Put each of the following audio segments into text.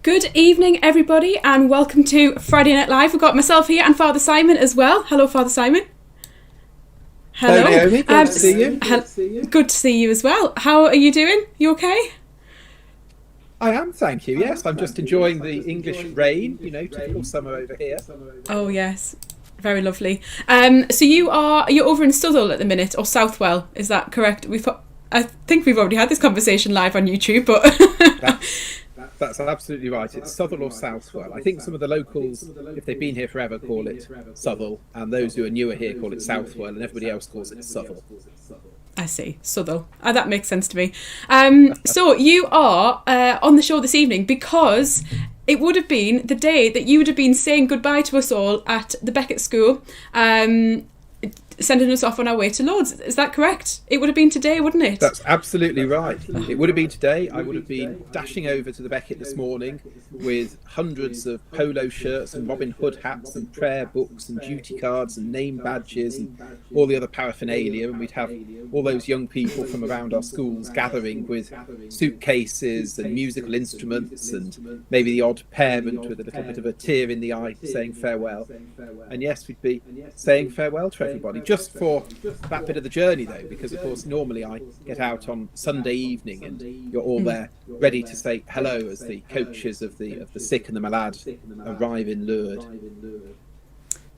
Good evening, everybody, and welcome to Friday Night Live. We've got myself here and Father Simon as well. Hello, Father Simon. Hello. Naomi. Good to see you. Good to see you as well. How are you doing? You okay? I am, thank you. Yes, I'm just enjoying the English rain, typical summer over here. Oh, yes. Very lovely. So you're over in Southall at the minute, or Southwell, is that correct? I think we've already had this conversation live on YouTube, but... That's absolutely right. It's Southall or Southwell. I think some of the locals, if they've been here forever, call it Southall, and those who are newer here call it Southwell, and everybody else calls it Southall. I see. Southall. That makes sense to me. So you are on the show this evening because it would have been the day that you would have been saying goodbye to us all at the Beckett School, sending us off on our way to Lourdes. Is that correct? It would have been today, wouldn't it? That's absolutely right. It would have been today. I would have been dashing over to the Beckett this morning with hundreds of polo shirts and Robin Hood hats and prayer books and duty cards and name badges and all the other paraphernalia, and we'd have all those young people from around our schools gathering with suitcases and musical instruments and maybe the odd parent with a little bit of a tear in the eye saying farewell. And yes, we'd be saying farewell to everybody. Just for that bit of the journey, though, because of course normally I get out on Sunday evening and you're all there ready to say hello as the coaches of the sick and the malade arrive in Lourdes.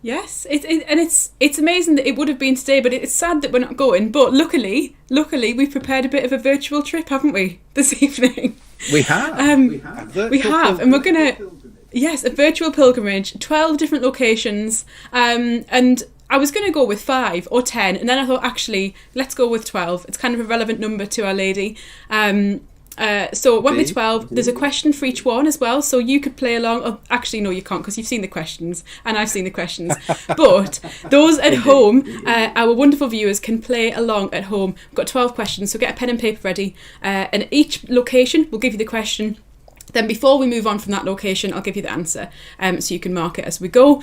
Yes, it's amazing that it would have been today, but it's sad that we're not going. But luckily, we've prepared a bit of a virtual trip, haven't we, this evening? We have. We have, and we're gonna. Yes, a virtual pilgrimage, 12 different locations, and I was going to go with 5 or 10, and then I thought, actually, let's go with 12. It's kind of a relevant number to Our Lady. So it went with 12. There's a question for each one as well, so you could play along. Oh, actually, no, you can't, because you've seen the questions, and I've seen the questions. But those at home, our wonderful viewers, can play along at home. We've got 12 questions, so get a pen and paper ready. And each location will give you the question. Then before we move on from that location, I'll give you the answer, so you can mark it as we go.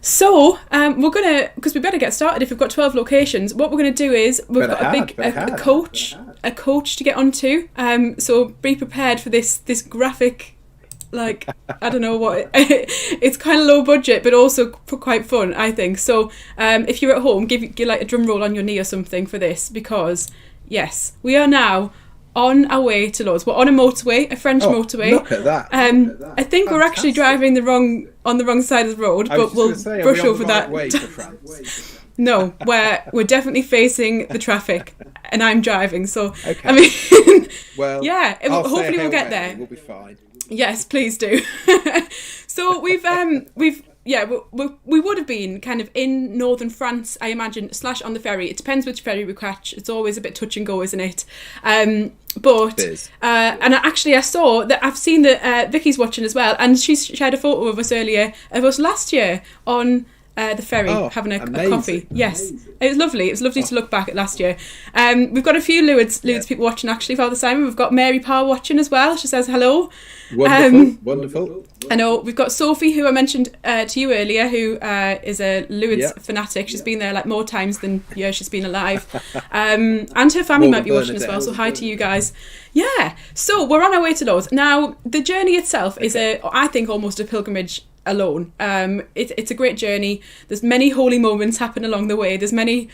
So we're gonna, because we better get started if we've got 12 locations. What we're gonna do is we've got a coach to get onto. So be prepared for this graphic, like, I don't know what it's kind of low budget, but also quite fun, I think. So if you're at home, give like a drum roll on your knee or something for this, because yes, we are now on our way to Lourdes. We're on a motorway, a French motorway. Look at that. I think fantastic. We're actually driving on the wrong side of the road, but we'll brush over that. Way to France? No, we're definitely facing the traffic, and I'm driving. So okay. I mean, well, yeah. Hopefully we'll get there. We'll be fine. Yes, please do. So we would have been kind of in northern France, I imagine, / on the ferry. It depends which ferry we catch. It's always a bit touch and go, isn't it? But and I saw that, I've seen that Vicky's watching as well, and she shared a photo of us earlier of us last year on the ferry having a coffee. Yes, it was lovely. It was lovely to look back at last year. We've got a few Lourdes people watching, actually, Father Simon. We've got Mary Parr watching as well. She says hello. Wonderful. I know we've got Sophie, who I mentioned to you earlier, who is a Lourdes fanatic. She's been there like more times than she's been alive, and her family might be watching as well. So hi to you guys. Yeah. So we're on our way to Lourdes now. The journey itself is I think almost a pilgrimage alone. It's a great journey. There's many holy moments happen along the way. There's many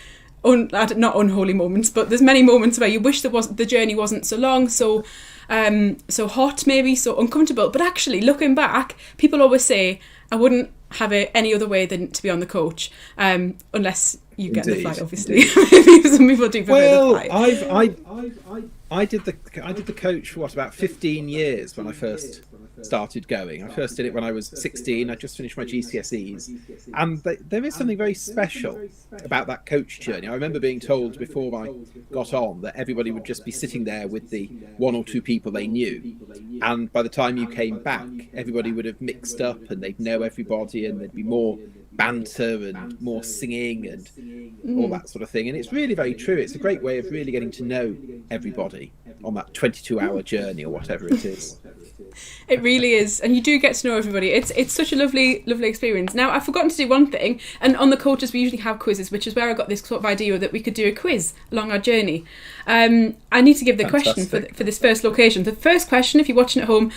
not unholy moments, but there's many moments where you wish the journey wasn't so long, so hot, maybe so uncomfortable. But actually, looking back, people always say I wouldn't have it any other way than to be on the coach, unless you get the flight, obviously. Maybe some people do prefer the flight. I did the coach for about 15 years when I first started going. I first did it when I was 16. I just finished my GCSEs, and there is something very special about that coach journey. I remember being told before I got on that everybody would just be sitting there with the 1 or 2 people they knew, and by the time you came back, everybody would have mixed up and they'd know everybody, and there'd be more banter and more singing and all that sort of thing. And it's really very true. It's a great way of really getting to know everybody on that 22-hour journey or whatever it is. It really is, and you do get to know everybody. It's such a lovely experience. Now, I've forgotten to do one thing, and on the coaches we usually have quizzes, which is where I got this sort of idea that we could do a quiz along our journey. I need to give the question for this first location. The first question, if you're watching at home,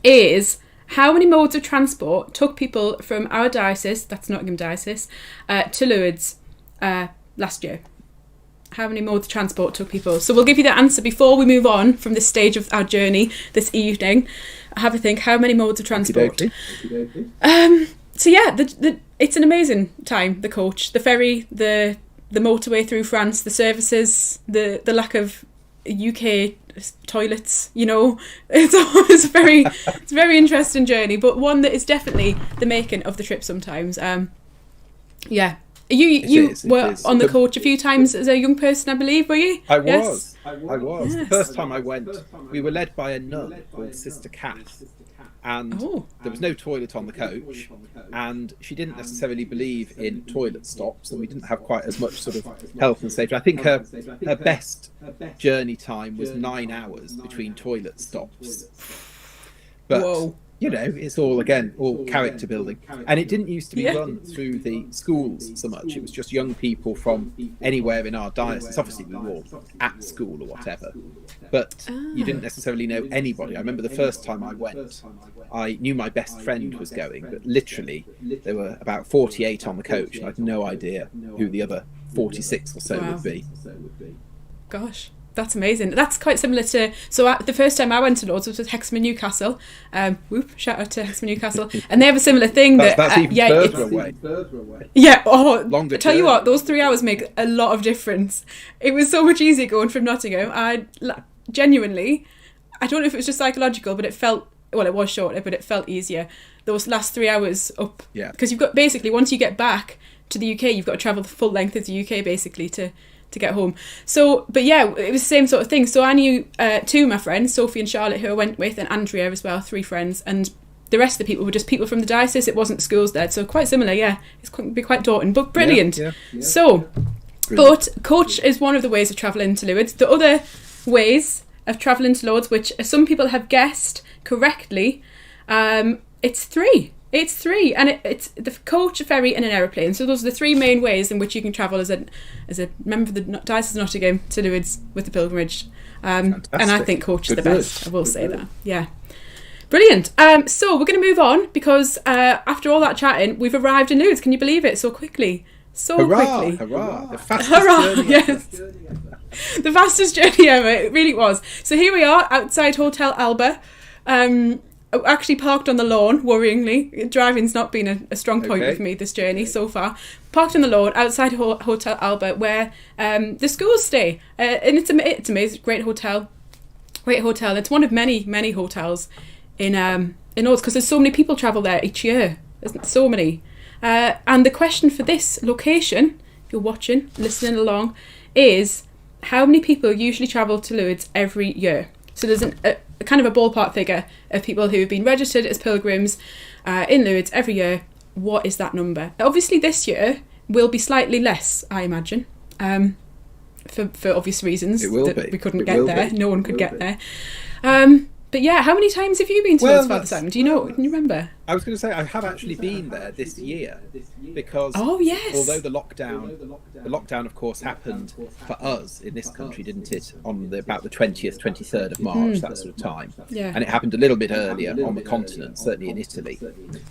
is how many modes of transport took people from our diocese, that's Nottingham Diocese, to Lourdes last year. How many modes of transport took people? So we'll give you the answer before we move on from this stage of our journey this evening. Have a think, how many modes of transport? So yeah, it's an amazing time, the coach, the ferry, the motorway through France, the services, the lack of UK toilets, you know. It's a very interesting journey, but one that is definitely the making of the trip sometimes. Yeah. You were on the coach a few times as a young person, I believe, were you? I was. Yes. The first time I went, we were led by a nun called Sister Kath, and there was no toilet on the coach, and she didn't necessarily believe in toilet stops, and we didn't have quite as much sort of health and safety. I think her best journey time was 9 hours between toilet stops. But whoa. You know, it's all character building. And it didn't used to be run through the schools so much. It was just young people from anywhere in our diocese. Obviously, we were all at school or whatever. But you didn't necessarily know anybody. I remember the first time I went, I knew my best friend was going, but literally there were about 48 on the coach, and I had no idea who the other 46 or so would be. Gosh. That's amazing. That's quite similar to... So the first time I went to Lourdes was with Hexham Newcastle. Shout out to Hexham Newcastle. And they have a similar thing. That's even further away. Yeah. Longer tell you what, those 3 hours make a lot of difference. It was so much easier going from Nottingham. Genuinely, I don't know if it was just psychological, but it felt... Well, it was shorter, but it felt easier. Those last 3 hours up. Yeah. Because you've got... Basically, once you get back to the UK, you've got to travel the full length of the UK, basically, to get home. So, but yeah, it was the same sort of thing. So I knew two of my friends, Sophie and Charlotte, who I went with, and Andrea as well, 3 friends, and the rest of the people were just people from the diocese. It wasn't schools there, so quite similar. Yeah, it's going to be quite daunting, but brilliant. Yeah. So, but coach is one of the ways of travelling to Lourdes. The other ways of travelling to Lourdes, which some people have guessed correctly, it's 3. It's 3, and it's the coach, a ferry, and an aeroplane. So those are the 3 main ways in which you can travel as a member of the Diocese of Nottingham to Lourdes with the pilgrimage. And I think coach is the best. I will say that. Yeah, brilliant. So we're going to move on because after all that chatting, we've arrived in Lourdes. Can you believe it? So quickly, quickly. Hurrah! The fastest journey yes. The fastest journey ever. It really was. So here we are outside Hotel Alba. Actually parked on the lawn, worryingly. Driving's not been a strong point with me this journey so far. Parked on the lawn outside Hotel Alba, where the schools stay. And it's amazing. Great hotel. It's one of many hotels in Lourdes, because there's so many people travel there each year. There's so many. And the question for this location, if you're watching, listening along, is how many people usually travel to Lourdes every year? So there's a kind of a ballpark figure of people who have been registered as pilgrims in Lourdes every year. What is that number? Obviously this year will be slightly less, I imagine, for obvious reasons. It will that be. We couldn't get there. No one could get there. But yeah, how many times have you been to Lourdes, Father Simon? Do you know? Can you remember? I was going to say, I have actually been there this year because although the lockdown of course happened for us in this country, didn't it, on about the 20th, 23rd of March, that sort of time. Yeah. And it happened a little bit earlier on the continent, certainly in Italy.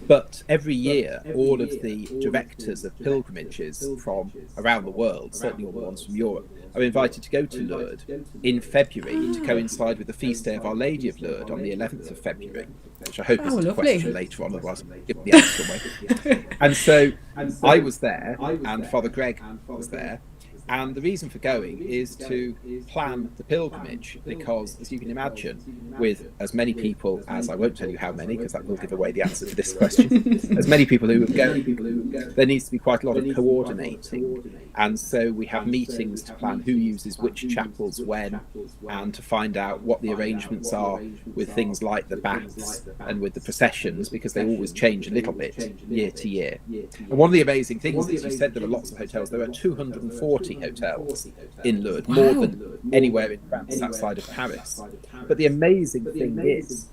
But every year, all of the directors of pilgrimages from around the world, certainly all the ones from Europe, are invited to go to Lourdes in February to coincide with the feast day of Our Lady of Lourdes on the 11th of February, which I hope isn't a question later on, otherwise I'll give the answer away. And so I was there, and Father Greg was there, and the reason for going is to plan the pilgrimage, because as you can imagine, with as many people as, I won't tell you how many because that will give away the answer to this question, as many people who would go, there needs to be quite a lot of coordinating, and so we have meetings to plan who uses which chapels when, and to find out what the arrangements are with things like the baths and with the processions, because they always change a little bit year to year. And one of the amazing things is, you said there are lots of hotels. There are 240 hotels in Lourdes, more than anywhere in France outside of Paris. But the amazing thing is,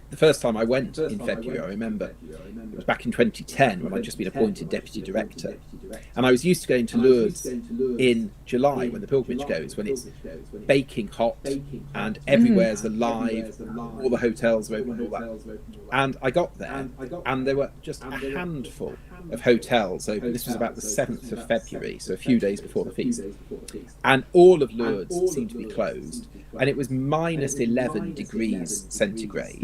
the first time I went in February, I remember, it was back in 2010 when I'd just been appointed deputy director, And I was used to going to Lourdes in July when the pilgrimage goes, when it's baking hot and everywhere's alive, all the hotels are open, all that. And I got there, and there were just a handful of hotels open. This was about the 7th of February, so a few days before the feast. And all of Lourdes seemed to be closed. And it was minus 11 degrees centigrade.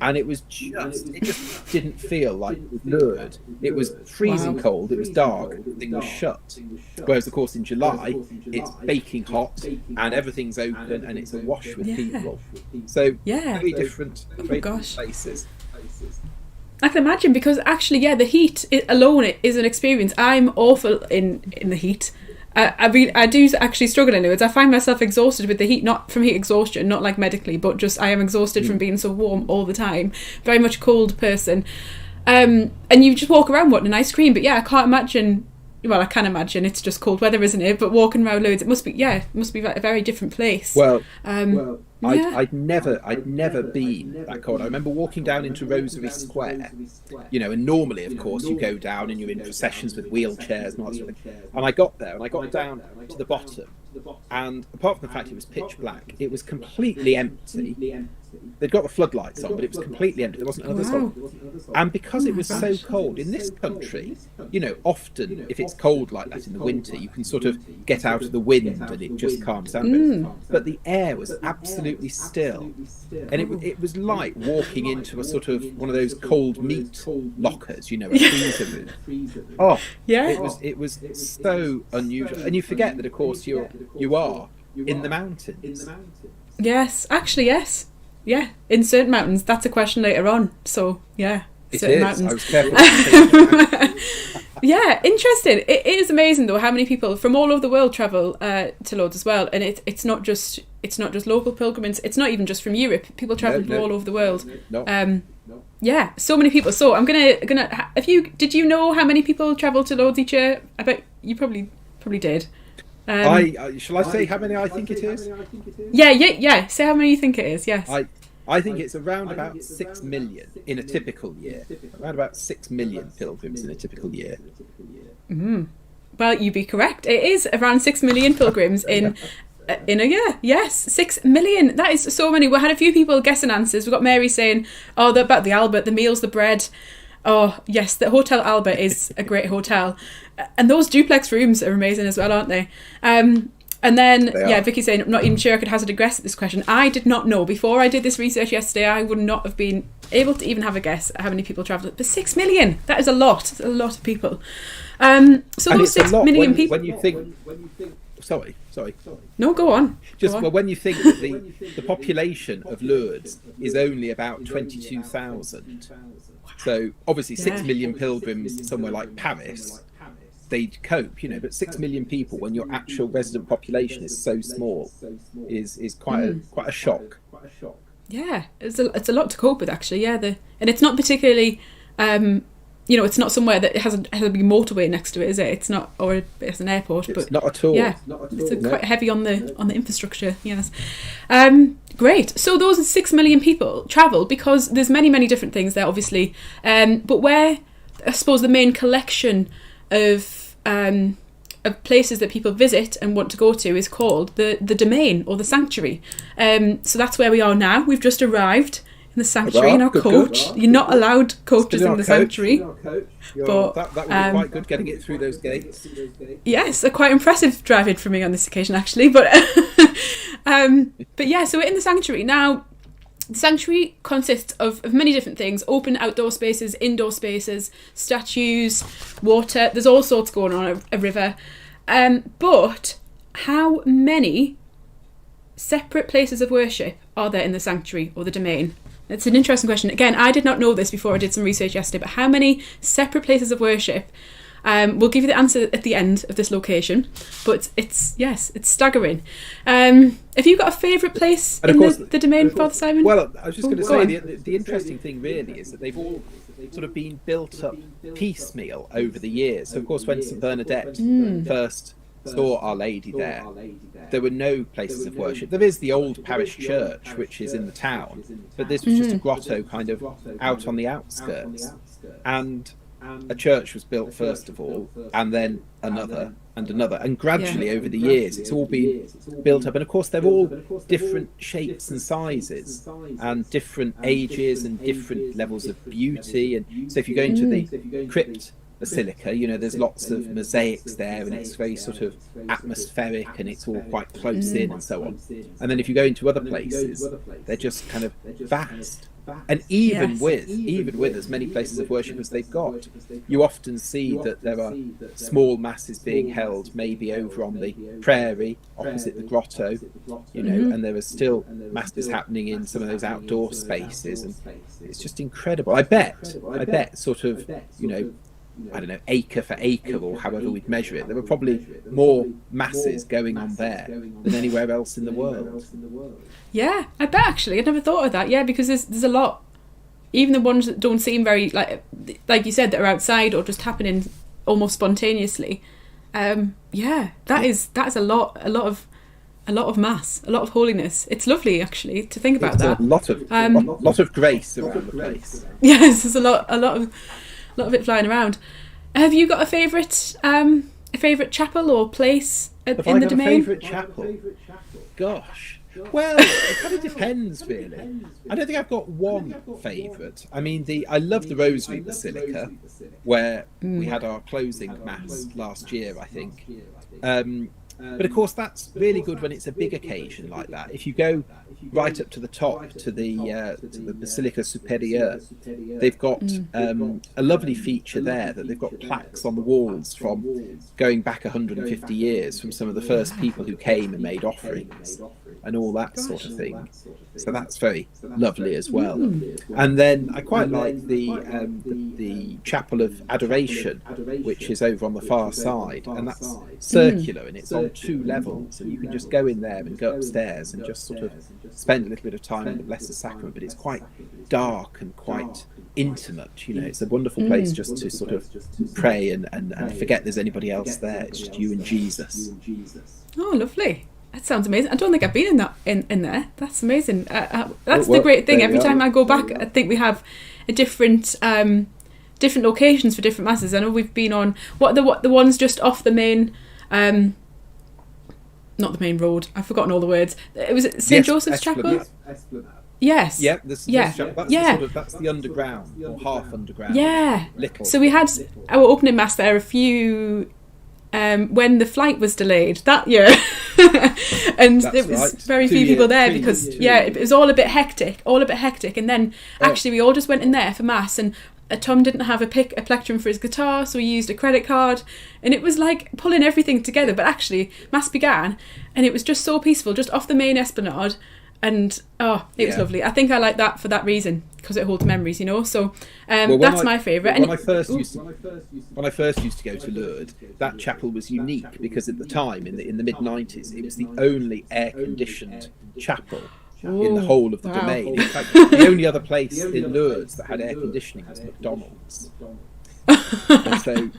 And it just didn't feel like Lourdes. It was freezing cold, it was dark, everything was shut. Whereas, of course, in July, it's baking hot and everything's open and it's awash with people. So, very different places. I can imagine, because actually, the heat alone is an experience. I'm awful in the heat. I do actually struggle in Lourdes. I find myself exhausted with the heat, not from heat exhaustion, not like medically, but just I am exhausted from being so warm all the time. Very much a cold person. And you just walk around wanting an ice cream. But I can't imagine. Well, I can imagine it's just cold weather, isn't it? But walking around Lourdes, it must be a very different place. I'd never been that cold. I remember walking down into Rosary Square, and normally, of course, you go down and you're in processions with wheelchairs and all that sort of thing. And I got there and I got down to the bottom, and apart from the fact it was pitch black, it was completely empty. They'd got the floodlights on, but it was completely empty. There wasn't another soul. And because it was so cold in this country, often if it's cold like that in the winter, you can sort of get out of the wind and it just calms down a bit. But the air was absolutely still, and it was like walking into a sort of one of those cold meat lockers, a freezer room. It was so unusual, and you forget that, of course, you are in the mountains. Yes, actually, yes. Yeah, in certain mountains. That's a question later on. So, it certain is. mountains. I was careful. Yeah, interesting. It is amazing though how many people from all over the world travel to Lourdes as well, and it's not just local pilgrims. It's not even just from Europe. People travel from all over the world. No. Yeah, so many people. So I'm gonna. Did you know how many people travel to Lourdes each year? I bet you probably did. Shall I say how many I think it is? Yeah. Say how many you think it is. Yes. I think it's around about 6 million in a typical year. Around about 6 million pilgrims in a typical year. Well, you'd be correct. It is around 6 million pilgrims in a year. Yes, 6 million. That is so many. We had a few people guessing answers. We got Mary saying, about the Albert, the meals, the bread. Oh, yes, the Hotel Albert is a great hotel. And those duplex rooms are amazing as well, aren't they? And then, Vicky's saying, I'm not even sure I could hazard a guess at this question. I did not know. Before I did this research yesterday, I would not have been able to even have a guess at how many people travel. But 6 million, that is a lot. It's a lot of people. So those 6 million people... When you think... Sorry. No, go on. When you think that the population of Lourdes is only about 22,000. So, obviously, 6 million pilgrims somewhere like Paris... they'd cope, but 6 million people when your actual resident population is so small is quite a shock. Yeah, it's a lot to cope with, actually. Yeah, and it's not particularly, it's not somewhere that has a big motorway next to it, is it? It's not, or it's an airport. It's not at all. Yeah, it's quite heavy on the infrastructure. Yes. Great. So those 6 million people travel because there's many different things there, obviously. But where I suppose the main collection of places that people visit and want to go to is called the domain or the sanctuary. So that's where we are now. We've just arrived in the sanctuary in our coach. Good. You're not allowed coaches in the sanctuary. But that would be quite good getting it through those gates. Yes, quite impressive driving for me on this occasion, actually. But yeah, so we're in the sanctuary now. The sanctuary consists of many different things: open outdoor spaces, indoor spaces, statues, water. There's all sorts going on, a river. But how many separate places of worship are there in the sanctuary or the domain? It's an interesting question. Again, I did not know this before I did some research yesterday, but how many separate places of worship? We'll give you the answer at the end of this location, but it's staggering. Have you got a favourite place in the domain, Father Simon? Well, I was just going to say the interesting thing really is that they've all sort of been built up piecemeal over the years. So of course, when St Bernadette first saw Our Lady there were no places of worship. There is the old parish church, which is in the town, but this was just a grotto kind of out on the outskirts. And a church was built first of all, and then another and another, and gradually over the years it's all been built up. And of course they're all different shapes and sizes and different ages and different levels of beauty. And so if you go into the crypt basilica, you know, there's lots of mosaics there, and it's very sort of atmospheric, and it's all quite close in and so on. And then if you go into other places, they're just kind of vast. And even with as many places of worship as they've got, you often see that there are small masses being held maybe over on the prairie opposite the grotto, you know, and there are still masses happening in some of those outdoor spaces, and it's just incredible. I bet sort of, you know, I don't know, acre for acre or however we'd measure it, there were probably more masses going on there than anywhere else in the world. Yeah, I bet actually. I'd never thought of that. Yeah, because there's a lot, even the ones that don't seem very, like you said, that are outside or just happening almost spontaneously. Yeah, that's a lot of mass, a lot of holiness. It's lovely actually to think about that. A lot of grace around the place. Yes, there's a lot of it flying around. Have you got a favourite chapel or place in the domain? A favourite chapel? Gosh. Well, it kind of depends, really. I don't think I've got one favourite. I mean, I love the Rosary Basilica, where we had our closing mass last year, I think. But of course, that's really good when it's a big occasion like that. If you go right up to the top to the Basilica Superior, they've got a lovely feature there that they've got plaques on the walls from going back 150 years from some of the first people who came and made offerings and all that sort of thing. So that's very lovely as well. And then I quite like the Chapel of Adoration, which is over on the far side, and that's circular and it's on 2 levels, and you can just go in there and go upstairs and just sort of spend a little bit of time in the Blessed Sacrament. But it's quite dark and quite intimate, you know. It's a wonderful place just to sort of pray and forget there's anybody else there. It's just you and Jesus. Oh, lovely. That sounds amazing. I don't think I've been in there. That's amazing. That's the great thing. Every time I go back, I think we have a different locations for different masses. I know we've been on the ones just off the main, not the main road. I've forgotten all the words. It was St Joseph's Chapel. Yes. Yeah. That's the underground or half underground. Yeah. Little. So we had our opening mass there a few. When the flight was delayed that year, and there was very few people there because it was all a bit hectic, and then actually we all just went in there for mass, and Tom didn't have a plectrum for his guitar, so he used a credit card, and it was like pulling everything together. But actually mass began and it was just so peaceful, just off the main esplanade, and it was lovely. I think I like that for that reason, because it holds memories, you know. So that's my favourite. When I first used to go to Lourdes, that chapel was unique because at the time, in the mid-90s, it was the only air-conditioned chapel in the whole of the domain. In fact, the only other place in Lourdes that had air conditioning was McDonald's. And so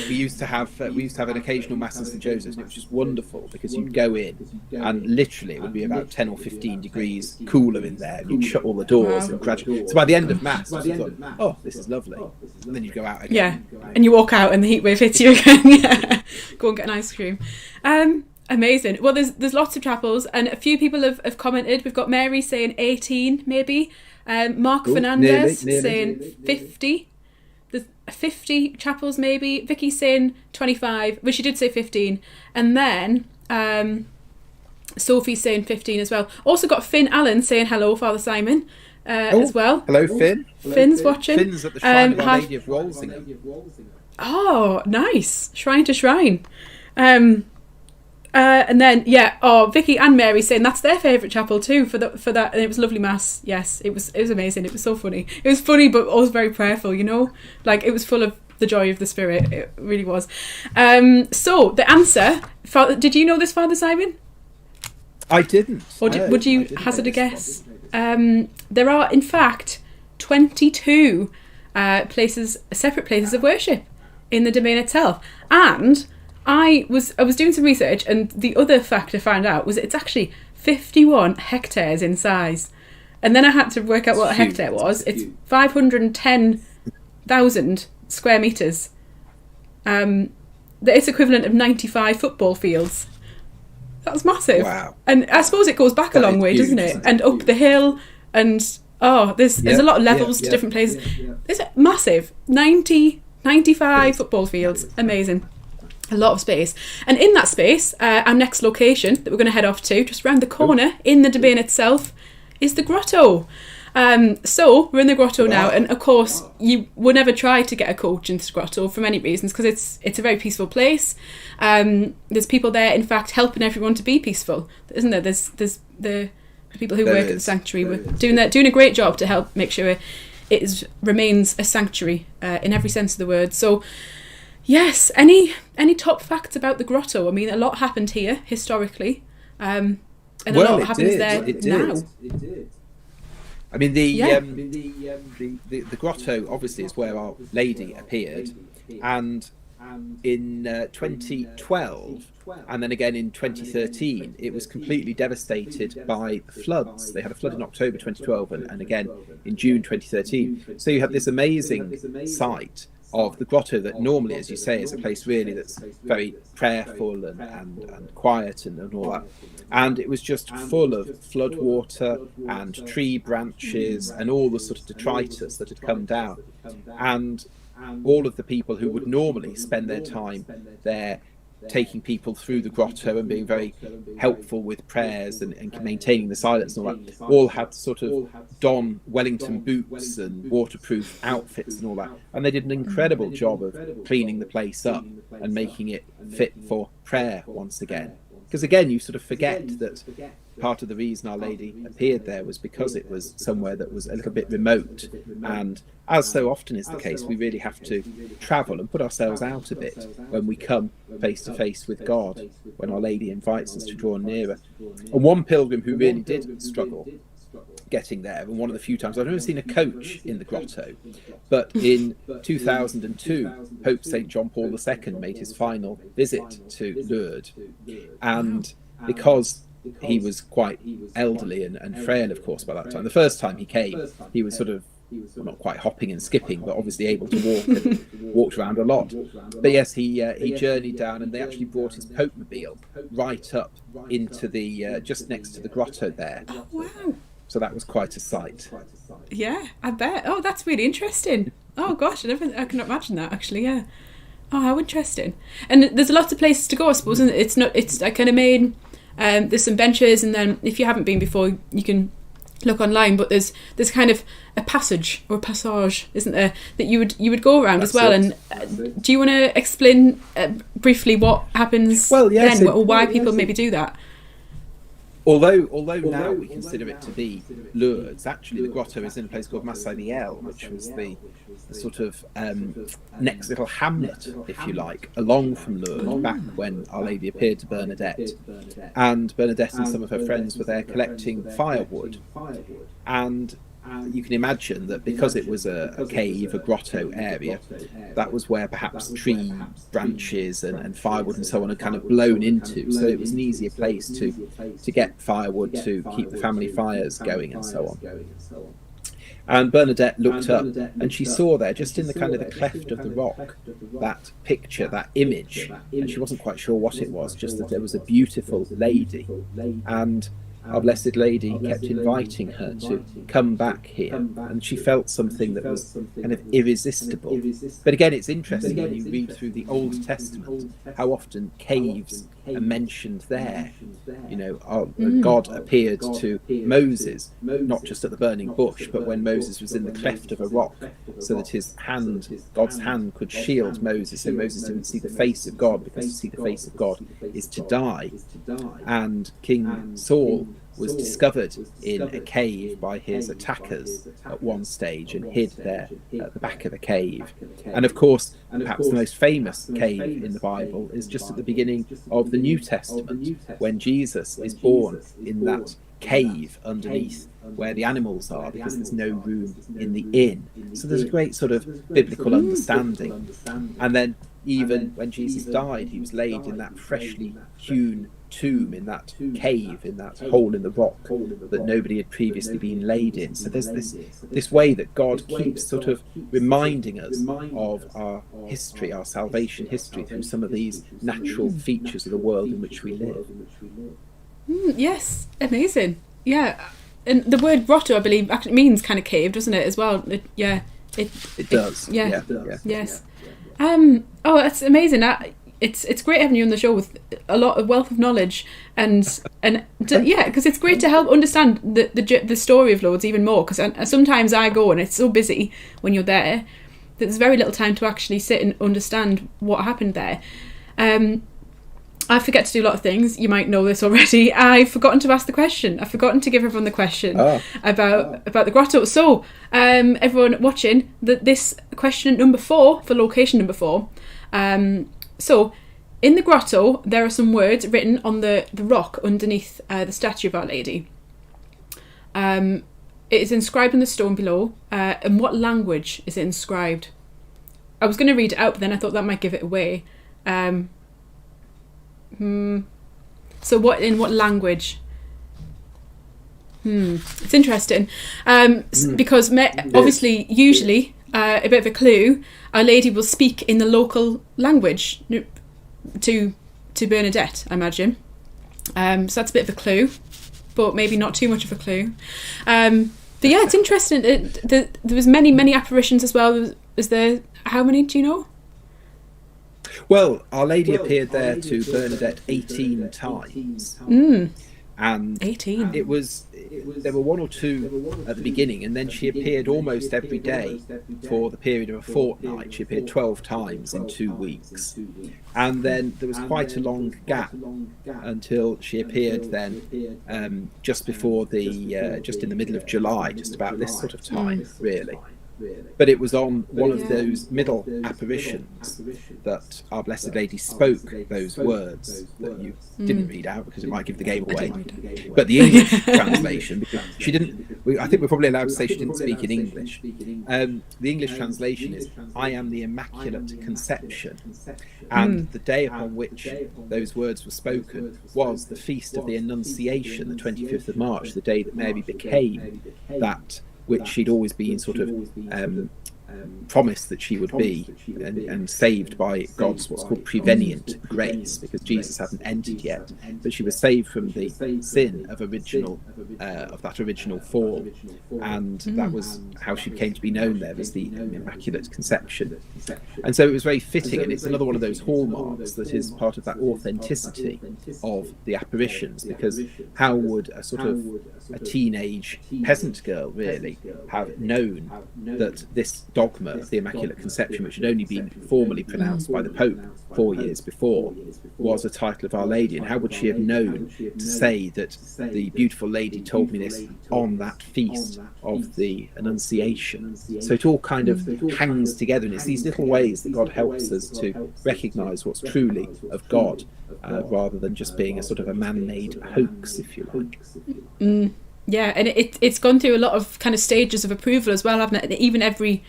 we used to have an occasional mass in St Joseph's, and it was just wonderful because you'd go in and literally it would be about 10 or 15 degrees cooler in there, and you'd shut all the doors and gradually. So by the end of mass, you thought, "Oh, this is lovely," and then you'd go out again. Yeah, and you walk out and the heat wave hits you again. Yeah, go and get an ice cream. Amazing. Well, there's lots of chapels, and a few people have commented. We've got Mary saying 18, maybe. Mark Fernandez nearly. saying 50. There's 50 chapels, maybe. Vicky's saying 25, but she did say 15. And then Sophie's saying 15 as well. Also got Finn Allen saying hello, Father Simon, as well. Hello, Finn. Finn's watching. Finn's at the Shrine of Our Lady of Walsingham. Oh, nice. Shrine to shrine. And then Vicky and Mary saying that's their favourite chapel too for that, and it was lovely mass. Yes, it was amazing. It was so funny. It was funny, but also very prayerful. You know, like it was full of the joy of the Spirit. It really was. So the answer, did you know this, Father Simon? I didn't. Or would you hazard a guess? There are in fact 22 separate places of worship in the domain itself, and I was doing some research, and the other fact I found out was it's actually 51 hectares in size. And then I had to work out what a hectare was. It's 510,000 square metres. It's equivalent of 95 football fields. That's massive. Wow. And I suppose it goes back a long way, doesn't it? And up the hill, and there's a lot of levels to different places. It's massive. 95 football fields. Amazing. A lot of space. And in that space, our next location that we're going to head off to, just round the corner in the domain itself, is the Grotto. So we're in the Grotto now, and of course you would never try to get a coach into the Grotto for many reasons, because it's a very peaceful place. There's people there, in fact, helping everyone to be peaceful, isn't there? There's the people who work at the sanctuary were doing a great job to help make sure it remains a sanctuary in every sense of the word. So yes, any top facts about the Grotto? I mean, a lot happened here historically, and a lot happens there now. It did. I mean, the Grotto obviously is where Our Lady appeared, and in 2012 and then again in 2013 it was completely devastated by floods. They had a flood in October 2012 and again in June 2013. So you have this amazing site of the Grotto that normally, as you say, is a place really that's very prayerful and quiet and all that. And it was just full of flood water and tree branches and all the sort of detritus that had come down. And all of the people who would normally spend their time there taking people through the Grotto and being very helpful with prayers and maintaining the silence and all that, all had to sort of don Wellington boots and waterproof outfits and all that. And they did an incredible job of cleaning the place up and making it fit for prayer once again. Because again, you sort of forget that part of the reason Our Lady appeared there was because it was somewhere that was a little bit remote. And as so often is the case, we really have to travel and put ourselves out a bit when we come face to face with God, when Our Lady invites us to draw nearer. And one pilgrim who really did struggle getting there, and one of the few times I've never seen a coach in the Grotto, but in 2002 Pope St. John Paul II made his final visit to Lourdes, and because he was quite elderly and frail, of course, by that time. The first time he came, he was sort of not quite hopping and skipping, but obviously able to walk and walked around a lot. But yes, he journeyed down, and they actually brought his Pope-mobile right up into the just next to the Grotto there. Oh, wow. So that was quite a sight. Yeah, I bet. Oh, that's really interesting. Oh gosh, I can imagine that actually. Yeah. Oh, how interesting. And there's lots of places to go, I suppose. And it's like kind of made. There's some benches, and then if you haven't been before, you can look online. But there's kind of a passage or a passage, isn't there, that you would go around as well. And do you want to explain briefly what happens then, or why people maybe do that? Although now we consider it to be Lourdes, actually the Grotto is in a place called Bastille, which was the sort of next little hamlet, if you like, along from Lourdes, back when Our Lady appeared to Bernadette. And Bernadette and some of her friends were there collecting firewood. And you can imagine that because it was a cave, a grotto area, that was where perhaps tree branches and firewood and so on had kind of blown into. So it was an easier place to get firewood to keep the family fires going and so on. And Bernadette looked up and she saw there, just in the kind of the cleft of the rock, that picture, that image, and she wasn't quite sure what it was, just that there was a beautiful lady. And Our Blessed Lady kept inviting her to come back here, and she felt something that was kind of irresistible. But again, it's interesting when you read through the Old Testament how often caves are mentioned there. You know, God appeared to Moses, not just at the burning bush, but when Moses was in the cleft of a rock, so that his hand, God's hand, could shield Moses, so Moses didn't see the face of God, because to see the face of God is to die. And King Saul was discovered in a cave by his attackers at one stage and hid there at the back of a cave. And of course, perhaps the most famous cave in the Bible is just at the beginning of the New Testament, when Jesus is born in that cave underneath where the animals are, because there's no room in the inn. So there's a great sort of biblical understanding. And then even when Jesus died, he was laid in that freshly hewn tomb, in that cave, in that hole in the rock that nobody had previously been laid in. So there's this way that God keeps sort of reminding us of our history, our salvation history, through some of these natural features of the world in which we live. Yes, amazing. Yeah, and the word grotto, I believe, actually means kind of cave, doesn't it, as well? It does. Yeah. Yes. Oh, that's amazing. It's great having you on the show with a lot of wealth of knowledge, because it's great to help understand the story of Lourdes even more. Because sometimes I go and it's so busy when you're there that there's very little time to actually sit and understand what happened there. I forget to do a lot of things. You might know this already. I've forgotten to ask the question. I've forgotten to give everyone the question about the grotto. So, everyone watching, this question number 4 for location number 4. So, in the grotto, there are some words written on the rock underneath the statue of Our Lady. It is inscribed in the stone below. In what language is it inscribed? I was going to read it out, but then I thought that might give it away. So in what language? It's interesting. Because obviously, usually, a bit of a clue, Our Lady will speak in the local language to Bernadette, I imagine. So that's a bit of a clue, but maybe not too much of a clue. But yeah, it's interesting. There was many apparitions as well. Was there, how many do you know? Well, Our Lady appeared there to Bernadette 18 times. And 18. There were 1 or 2 at the beginning, and then she appeared almost every day for the period of a fortnight. She appeared 12 times in 2 weeks. And then there was quite a long gap until she appeared then just before just in the middle of July, just about this sort of time, really. But it was on one of those middle apparitions that Our Blessed Lady spoke those words that you didn't read out because it might give the game away. But the English translation, because she didn't, I think we're probably allowed to say she didn't speak in English. The English translation is, I am the Immaculate Conception. And the day upon which those words were spoken was the feast of the Annunciation, the 25th of March, the day that Mary became that which she'd always been sort of promised that she would be, and saved by God's what's called prevenient grace, because Jesus hadn't entered yet, but she was saved from the sin of that original fall, and that was how she came to be known there as the Immaculate Conception. And so it was very fitting, and it's another one of those hallmarks that is part of that authenticity of the apparitions, because how would a teenage peasant girl really have known that this dogma of the Immaculate Conception, which had only been formally pronounced by the Pope 4 years before, was a title of Our Lady? And how would she have known to say that the beautiful lady told me this on that feast of the Annunciation? So it all kind of hangs together, and it's these little ways that God helps us to recognise what's truly of God, rather than just being a sort of a man-made hoax, if you like. Yeah, and it's gone through a lot of kind of stages of approval as well, haven't it? Even every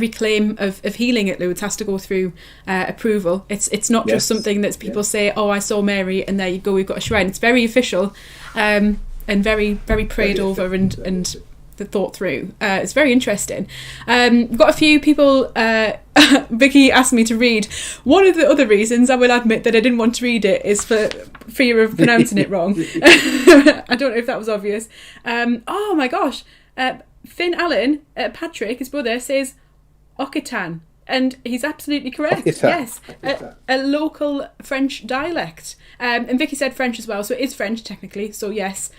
claim of healing at Lourdes has to go through approval. It's not just something that people say, oh, I saw Mary, and there you go, we've got a shrine. It's very official, and very, very prayed over and thought through. It's very interesting. We've got a few people. Vicky asked me to read. One of the other reasons, I will admit, that I didn't want to read it is for fear of pronouncing it wrong. I don't know if that was obvious. Oh my gosh. Finn Allen, Patrick, his brother, says Occitan, and he's absolutely correct. Occitan. Yes, a local French dialect. And Vicky said French as well, so it is French technically, so yes.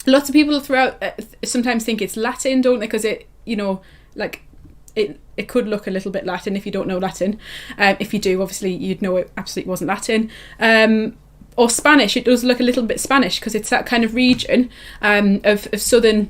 Lots of people throughout sometimes think it's Latin, don't they? Because it, it could look a little bit Latin if you don't know Latin. If you do, obviously, you'd know it absolutely wasn't Latin. Or Spanish. It does look a little bit Spanish because it's that kind of region of southern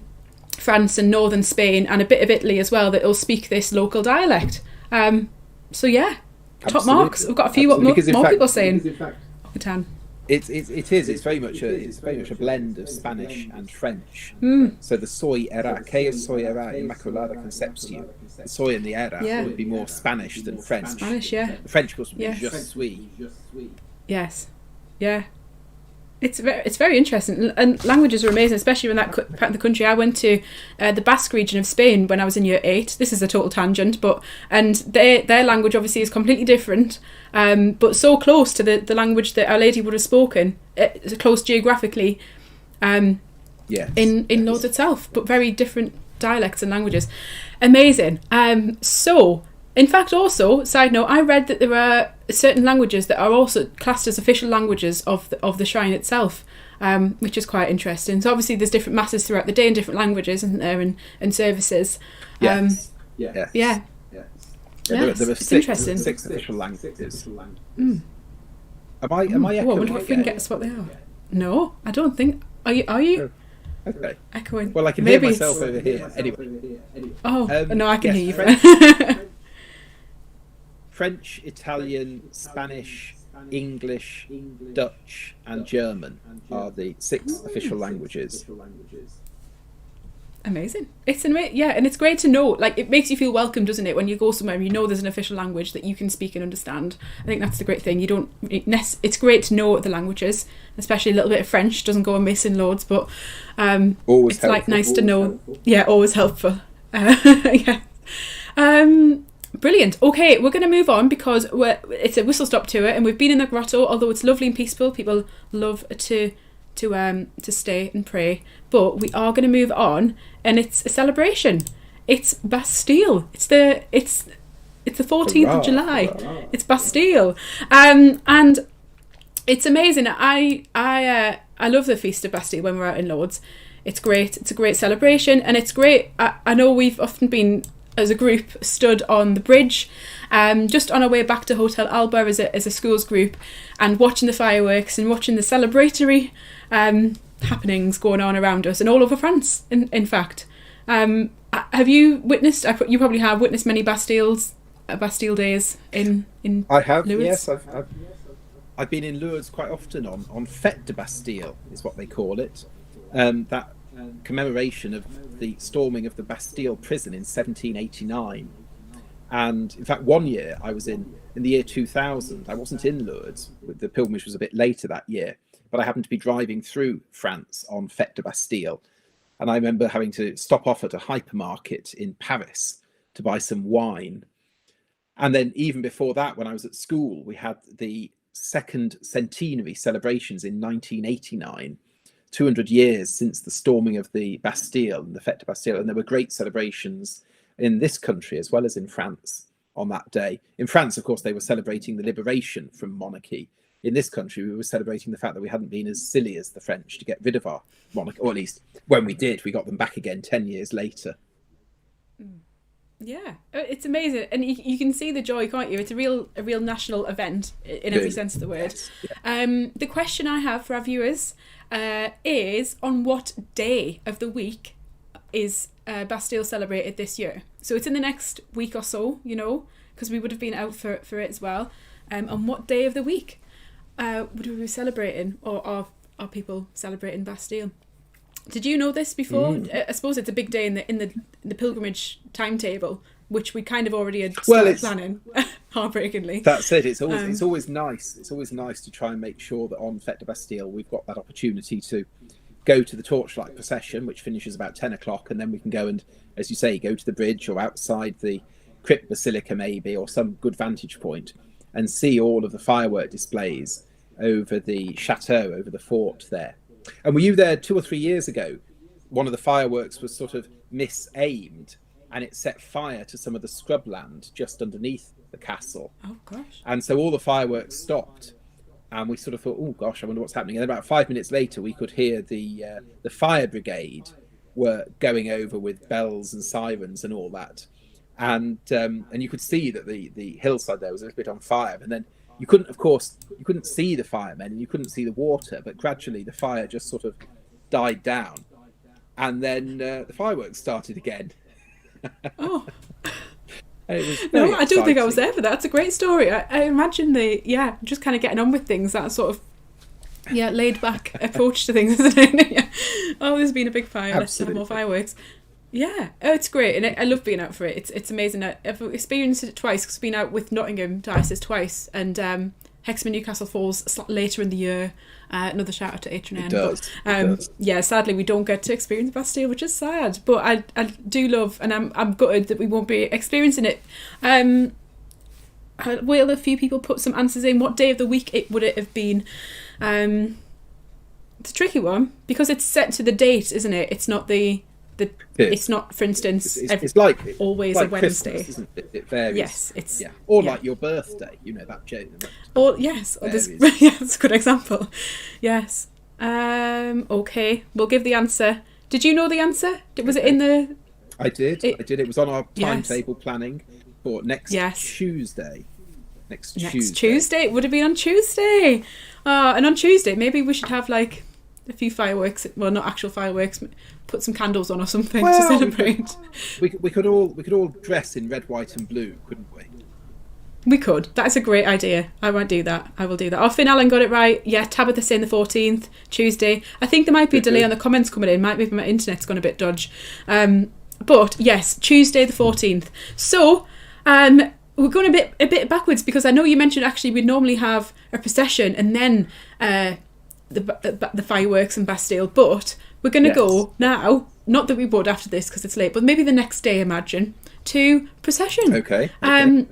France and northern Spain and a bit of Italy as well that will speak this local dialect. So yeah, top marks. We've got a few more people saying Occitan. It is. It's very much a blend of Spanish and French. So the soy era, que es soy era, Immaculate Conception. The soy and the era would be more Spanish than French. Spanish, yeah. The French, of course, would be je suis. Yes. Yeah. It's very interesting, and languages are amazing, especially in that part of the country. I went to the Basque region of Spain when I was in year 8. This is a total tangent, and their language obviously is completely different, but so close to the language that Our Lady would have spoken, close geographically, in Lourdes itself, but very different dialects and languages. Amazing. So, in fact, also, side note, I read that there are certain languages that are also classed as official languages of the shrine itself, which is quite interesting. So obviously there's different masses throughout the day in different languages, isn't there, and services. Yes. Yeah. Yeah, there are it's interesting. 6 official languages. Mm. Am I I echoing? wonder if we can guess what they are. No, I don't think. Are you? Oh, okay. Echoing? Well, I can Maybe hear myself over here. Anyway. Oh, no, I can hear French, you. French, Italian, Spanish, English, Dutch, and German are the 6 official languages. Amazing. And it's great to know. Like, it makes you feel welcome, doesn't it, when you go somewhere and you know there's an official language that you can speak and understand. I think that's the great thing. It's great to know the languages, especially a little bit of French doesn't go amiss in Lourdes, but Always it's helpful. like nice to know. Helpful. Yeah, always helpful. Yeah. Brilliant. Okay, we're going to move on because it's a whistle stop tour, and we've been in the grotto. Although it's lovely and peaceful, people love to stay and pray. But we are going to move on, and it's a celebration. It's Bastille. It's the 14th of July. Hurrah. It's Bastille, and it's amazing. I love the Feast of Bastille when we're out in Lourdes. It's great. It's a great celebration, and it's great. I know we've often been, as a group, stood on the bridge, just on our way back to Hotel Alba as a schools group, and watching the fireworks and watching the celebratory happenings going on around us and all over France. In fact, have you witnessed? You probably have witnessed many Bastille days in. I have. Lourdes? Yes, I've been in Lourdes quite often on Fête de Bastille is what they call it. That commemoration of the storming of the Bastille prison in 1789. And in fact, one year I was in the year 2000. I wasn't in Lourdes. The pilgrimage was a bit later that year, but I happened to be driving through France on Fête de Bastille. And I remember having to stop off at a hypermarket in Paris to buy some wine. And then even before that, when I was at school, we had the second centenary celebrations in 1989. 200 years since the storming of the Bastille and the Fête de Bastille, and there were great celebrations in this country as well as in France on that day. In France, of course, they were celebrating the liberation from monarchy. In this country, we were celebrating the fact that we hadn't been as silly as the French to get rid of our monarchy, or at least when we did, we got them back again 10 years later. Yeah, it's amazing, and you can see the joy, can't you? It's a real national event in every sense of the word. Yes. Yeah. The question I have for our viewers is, on what day of the week is Bastille celebrated this year? So it's in the next week or so, because we would have been out for it as well. On what day of the week would we be celebrating, or are people celebrating Bastille? Did you know this before? I suppose it's a big day in the pilgrimage timetable, which we kind of already had started planning. Heartbreakingly, that's it. It's always nice. It's always nice to try and make sure that on Fête de Bastille we've got that opportunity to go to the torchlight procession, which finishes about 10 o'clock, and then we can go and, as you say, go to the bridge or outside the crypt basilica maybe, or some good vantage point, and see all of the firework displays over the chateau, over the fort there. And were you there 2 or 3 years ago? One of the fireworks was sort of misaimed, and it set fire to some of the scrubland just underneath the castle. Oh gosh! And so all the fireworks stopped, and we sort of thought, "Oh gosh, I wonder what's happening." And about 5 minutes later, we could hear the fire brigade were going over with bells and sirens and all that, and you could see that the hillside there was a little bit on fire, and then. You couldn't see the firemen and you couldn't see the water, but gradually the fire just sort of died down, and then the fireworks started again. Oh, no, I don't think I was there for that. That's a great story. I imagine just kind of getting on with things. That sort of laid back approach to things, isn't it? Yeah. Oh, there's been a big fire. Let's have more fireworks. Yeah, it's great, and I love being out for it. It's amazing. I've experienced it twice because I've been out with Nottingham Diocese twice, and Hexham Newcastle falls later in the year. Another shout out to H&N. It does. Yeah, sadly we don't get to experience Bastille, which is sad. But I do love, and I'm gutted that we won't be experiencing it. Will a few people put some answers in? What day of the week would it have been? It's a tricky one because it's set to the date, isn't it? It's not it's not, for instance, it's like always like a Wednesday. Christmas, isn't it? It varies. Yes, it's or like your birthday. That Jane. Or yes, that's a good example. Yes. Okay, we'll give the answer. Did you know the answer? Was it in the? I did. It was on our timetable planning for next Tuesday. Next Tuesday. It would have been on Tuesday. And on Tuesday, maybe we should have like a few fireworks. Well, not actual fireworks. Put some candles on or something to celebrate. We could all dress in red, white, and blue, couldn't we? We could. That's a great idea. I won't do that. I will do that. Oh, Finn Allen got it right. Yeah, Tabitha saying the 14th, Tuesday. I think there might be a delay on the comments coming in. Might be my internet's gone a bit dodge. But yes, Tuesday the 14th. So, we're going a bit backwards because I know you mentioned actually we'd normally have a procession and then the fireworks and Bastille, but we're going to go now, not that we would after this because it's late, but maybe the next day, imagine, to procession. Okay. And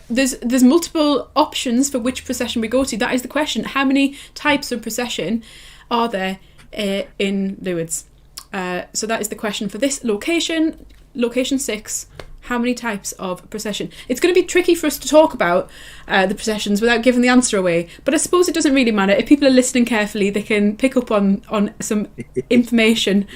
there's multiple options for which procession we go to. That is the question. How many types of procession are there in Lourdes? So that is the question for this location. Location 6. How many types of procession? It's going to be tricky for us to talk about the processions without giving the answer away. But I suppose it doesn't really matter. If people are listening carefully, they can pick up on some information.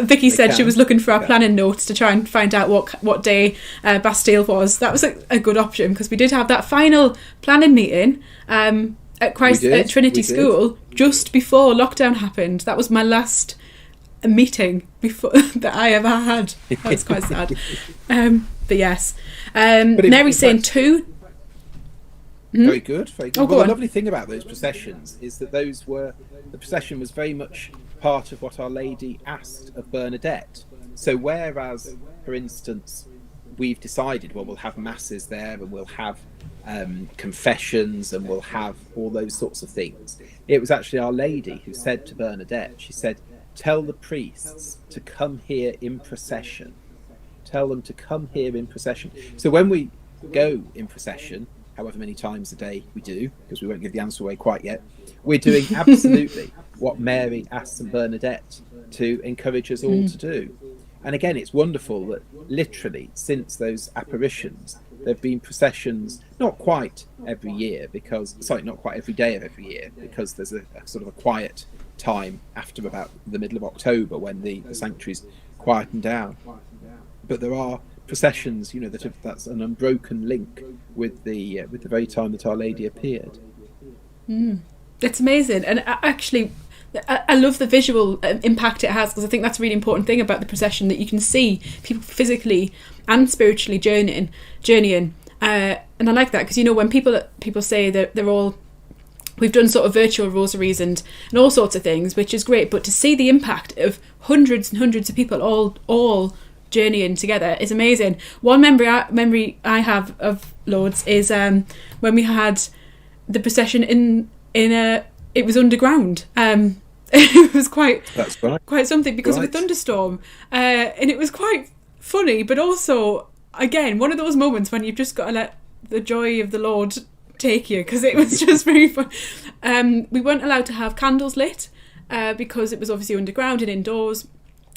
Vicky said she was looking for our planning notes to try and find out what day Bastille was. That was a good option because we did have that final planning meeting at Trinity School just before lockdown happened. That was my last meeting before that I ever had. That was quite sad. But yes. Mary's saying 2. Very good, very good. Oh, well, the lovely thing about those processions is that the procession was very much part of what Our Lady asked of Bernadette. So whereas, for instance, we've decided, well, we'll have masses there and we'll have confessions and we'll have all those sorts of things, it was actually Our Lady who said to Bernadette, she said, tell the priests to come here in procession. Tell them to come here in procession. So when we go in procession, however many times a day we do, because we won't give the answer away quite yet, we're doing absolutely what Mary asked St Bernadette to encourage us all to do. And again, it's wonderful that literally since those apparitions, there have been processions, not quite every not quite every day of every year, because there's a sort of a quiet time after about the middle of October when the sanctuaries quieten down. But there are processions, that's an unbroken link with the very time that Our Lady appeared. It's amazing, and I love the visual impact it has because I think that's a really important thing about the procession, that you can see people physically and spiritually journeying. And I like that because when people say that they're all. We've done sort of virtual rosaries and all sorts of things, which is great. But to see the impact of hundreds and hundreds of people all journeying together is amazing. One memory I have of Lourdes is when we had the procession it was underground. It was quite something because of a thunderstorm, and it was quite funny. But also, again, one of those moments when you've just got to let the joy of the Lord take you, because it was just very fun. We weren't allowed to have candles lit because it was obviously underground and indoors.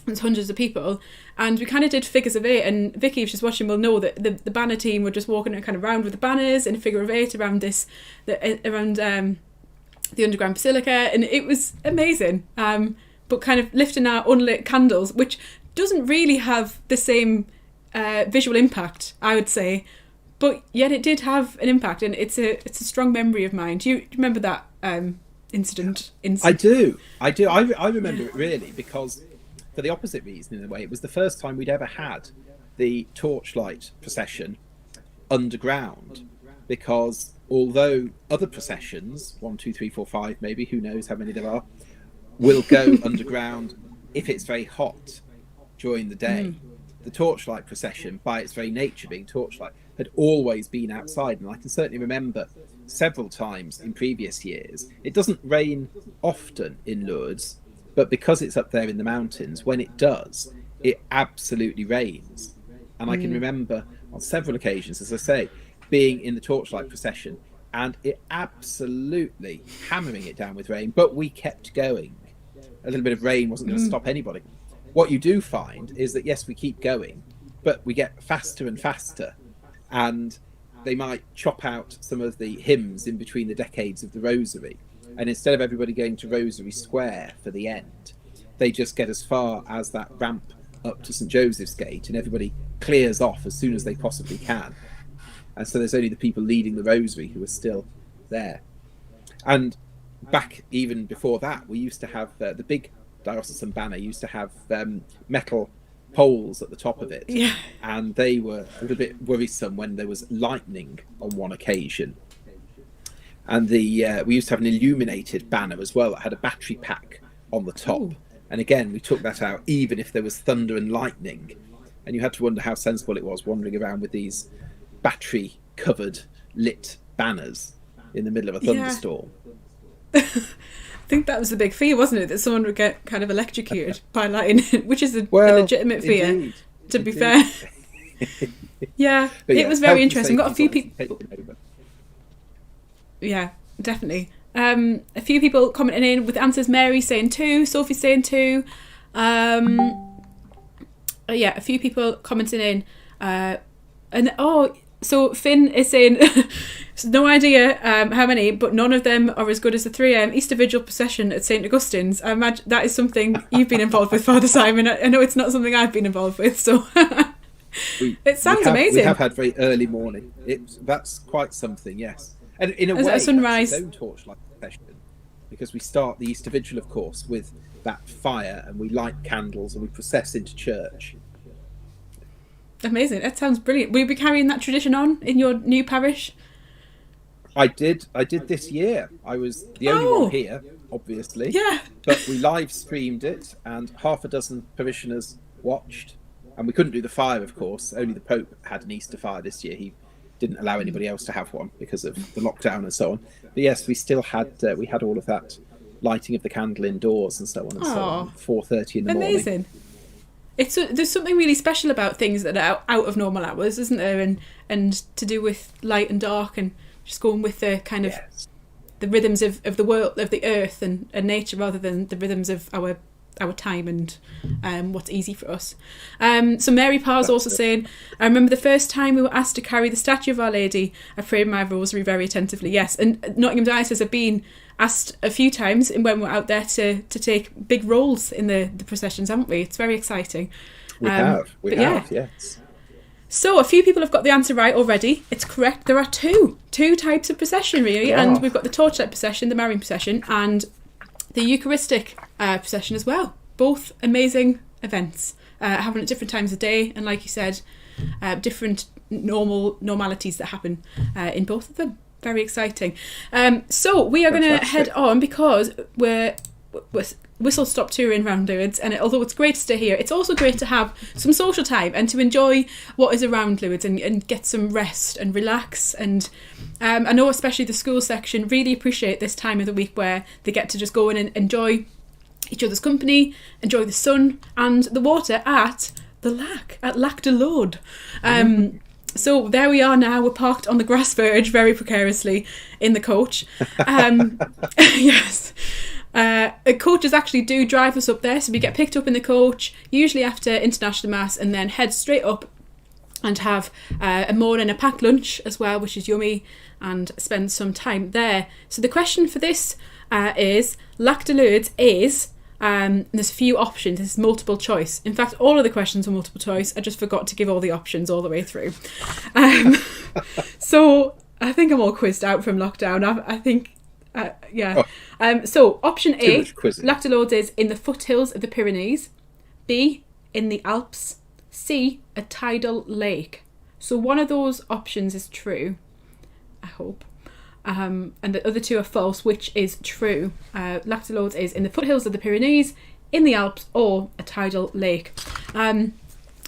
There's hundreds of people, and we kind of did figures of 8. And Vicky, if she's watching, will know that the banner team were just walking kind of around with the banners in a figure of 8 around the underground basilica, and it was amazing. But kind of lifting our unlit candles, which doesn't really have the same visual impact, I would say. But yet it did have an impact, and it's a strong memory of mine. Do you remember that incident? I do. I remember it really because, for the opposite reason in a way, it was the first time we'd ever had the torchlight procession underground. Because although other processions, 1, 2, 3, 4, 5, maybe, who knows how many there are, will go underground if it's very hot during the day. The torchlight procession, by its very nature being torchlight, had always been outside. And I can certainly remember several times in previous years, it doesn't rain often in Lourdes, but because it's up there in the mountains, when it does, it absolutely rains. And I can remember on several occasions, as I say, being in the torchlight procession and it absolutely hammering it down with rain, but we kept going. A little bit of rain wasn't going to stop anybody. What you do find is that, yes, we keep going, but we get faster and faster, and they might chop out some of the hymns in between the decades of the Rosary, and instead of everybody going to Rosary Square for the end, they just get as far as that ramp up to St Joseph's Gate, and everybody clears off as soon as they possibly can. And so there's only the people leading the Rosary who are still there. And back even before that, we used to have the big diocesan banner used to have metal poles at the top of it, and they were a little bit worrisome when there was lightning on one occasion. And we used to have an illuminated banner as well that had a battery pack on the top. Ooh. And again, we took that out even if there was thunder and lightning, and you had to wonder how sensible it was wandering around with these battery covered lit banners in the middle of a thunderstorm. I think that was the big fear, wasn't it, that someone would get kind of electrocuted by lightning, which is a legitimate fear, to be fair. It was very interesting. Got a few people. Yeah, definitely. A few people commenting in with answers. Mary saying 2, Sophie saying 2. A few people commenting in. So Finn is saying, no idea how many, but none of them are as good as the 3 a.m. Easter Vigil procession at St Augustine's. I imagine that is something you've been involved with, Father Simon. I know it's not something I've been involved with, so it sounds amazing. We have had very early morning. That's quite something, yes. And in a way, sunrise. It's its own torchlight procession, because we start the Easter Vigil, of course, with that fire, and we light candles and we process into church. Amazing. That sounds brilliant. Will you be carrying that tradition on in your new parish? I did this year. I was the only one here, obviously. Yeah. But we live streamed it, and half a dozen parishioners watched. And we couldn't do the fire, of course. Only the Pope had an Easter fire this year. He didn't allow anybody else to have one because of the lockdown and so on. But yes, we still had all of that lighting of the candle indoors and so on and so on. 4:30 in the morning. Amazing. There's something really special about things that are out of normal hours, isn't there? And to do with light and dark, and just going with the kind of the rhythms of the world, of the earth and nature, rather than the rhythms of our time and what's easy for us. So Mary Parr's also saying, I remember the first time we were asked to carry the statue of Our Lady, I prayed my rosary very attentively. Yes, and Nottingham Diocese have been asked a few times when we're out there to take big roles in the processions, haven't we? It's very exciting. We have, yes. So a few people have got the answer right already. It's correct. There are two types of procession, really, and we've got the torchlight procession, the Marian procession, and the Eucharistic procession as well. Both amazing events, happening at different times of day, and like you said, different normalities that happen in both of them. Very exciting. So we are going to head on, because we're whistle stop touring around Lourdes, and although it's great to stay here, it's also great to have some social time and to enjoy what is around Lourdes and get some rest and relax. And I know especially the school section really appreciate this time of the week where they get to just go in and enjoy each other's company, enjoy the sun and the water at the Lac de Lourdes. So there we are now. We're parked on the grass verge very precariously in the coach. Yes. Coaches actually do drive us up there, so we get picked up in the coach, usually after International Mass, and then head straight up and have a morning, a packed lunch as well, which is yummy, and spend some time there. So the question for this is, Lac de Lourdes is... there's a few options. This is multiple choice. In fact, all of the questions are multiple choice. I just forgot to give all the options all the way through. So I think I'm all quizzed out from lockdown. I think, so option A, Lac de Lourdes is in the foothills of the Pyrenees. B, in the Alps. C, a tidal lake. So one of those options is true, I hope. And the other two are false, which is true. Lac de Lourdes is in the foothills of the Pyrenees, in the Alps, or a tidal lake. I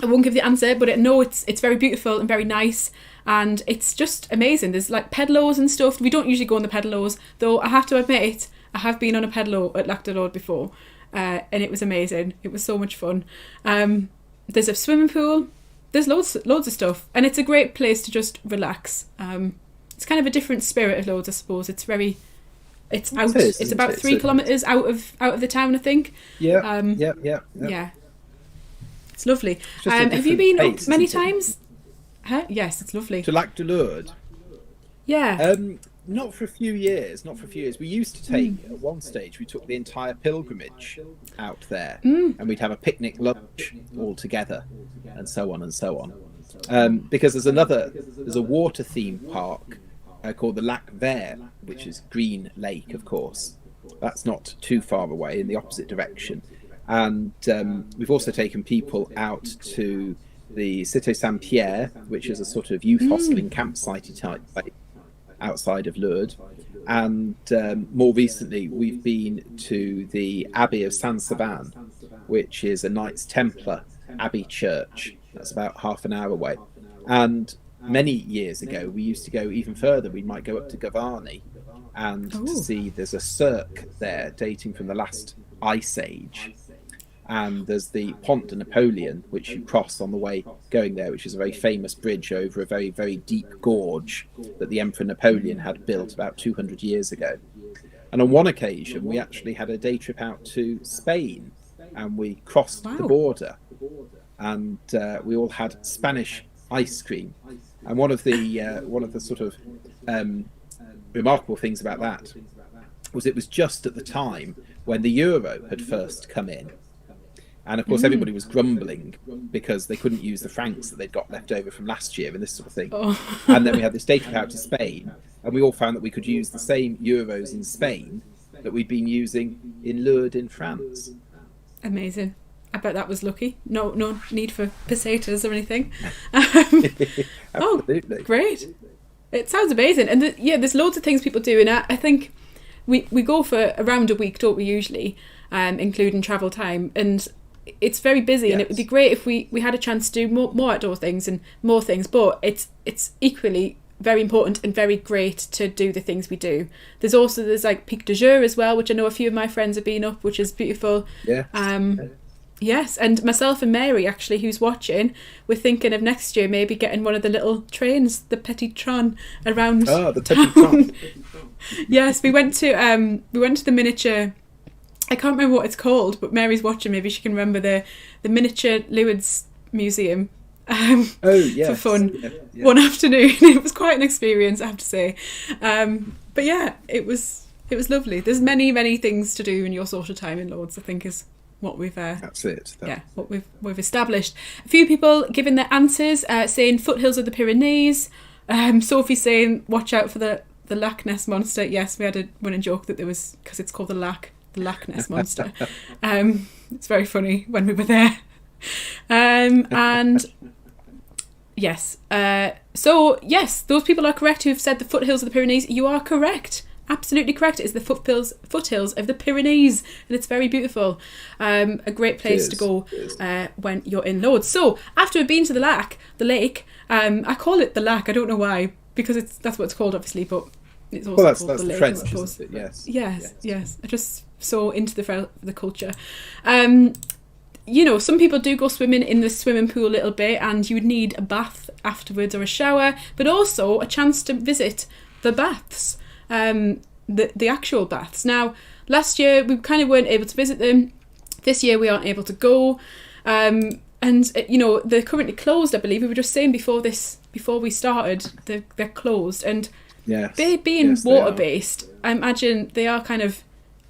won't give the answer, but I know it's very beautiful and very nice. and it's just amazing. There's like pedalo's and stuff. We don't usually go on the pedalo's, though I have to admit I have been on a pedalo at Lac de Lourdes before, and it was amazing. It was so much fun. There's a swimming pool. There's loads of stuff, and it's a great place to just relax. It's kind of a different spirit of Lourdes, I suppose. It's out. It's about 3 kilometres out of the town, I think. Yeah. Yeah. It's lovely. Have you been up many times? Huh? Yes, it's lovely. To Lac de Lourdes? Yeah. Not for a few years. We used to take, at one stage, we took the entire pilgrimage out there, and we'd have a picnic lunch all together, and so on and so on. Because there's a water theme park called the Lac Vert, which is Green Lake, of course. That's not too far away, in the opposite direction. And we've also taken people out to the Cité Saint-Pierre, which is a sort of youth hosteling campsite type place outside of Lourdes. And more recently, we've been to the Abbey of Saint-Savin, which is a Knights Templar Abbey church. That's about half an hour away. And many years ago, we used to go even further. We might go up to Gavarnie and to see there's a cirque there dating from the last ice age. And there's the Pont de Napoleon, which you cross on the way going there, which is a very famous bridge over a very, very deep gorge that the Emperor Napoleon had built about 200 years ago. And on one occasion, we actually had a day trip out to Spain, and we crossed the border, and we all had Spanish ice cream. And one of the sort of remarkable things about that was it was just at the time when the euro had first come in. And of course, everybody was grumbling because they couldn't use the francs that they'd got left over from last year and this sort of thing. And then we had this day trip out to Spain, and we all found that we could use the same euros in Spain that we'd been using in Lourdes in France. Amazing. I bet that was lucky. No need for pesetas or anything. Absolutely. Great. It sounds amazing. And there's loads of things people do. And I think we go for around a week, don't we, usually, including travel time. And it's very busy, and it would be great if we had a chance to do more outdoor things and more things, but it's equally very important and very great to do the things we do. There's like Pic de Joux as well, which I know a few of my friends have been up, which is beautiful. Yes, and myself and Mary, actually, who's watching, we're thinking of next year maybe getting one of the little trains, the Petit Tron, around the Petit Tron. Yes, we went to the miniature, I can't remember what it's called, but Mary's watching, maybe she can remember the miniature Lourdes museum. For fun. One afternoon. It was quite an experience, I have to say. But yeah, it was lovely. There's many things to do in your social time in Lourdes, I think, is what we've that's it. What we've established. A few people giving their answers, saying foothills of the Pyrenees. Sophie saying watch out for the Loch Ness monster. Yes, we had a running joke that there was, because it's called the Loch Ness monster. It's very funny when we were there. And yes, so yes, those people are correct who've said the foothills of the Pyrenees. You are correct, absolutely correct. It's the foothills of the Pyrenees, and it's very beautiful. A great place to go when you're in Lourdes. So after we've been to the lake, I call it the Lac. I don't know why, because that's what it's called, obviously, but it's also that's called the lake, French, isn't it? Yes. I just so into the culture. Some people do go swimming in the swimming pool a little bit, and you would need a bath afterwards or a shower, but also a chance to visit the baths, the actual baths. Now, last year we kind of weren't able to visit them. This year we aren't able to go, and they're currently closed. I believe we were just saying before we started, they're closed, and being water based, I imagine they are kind of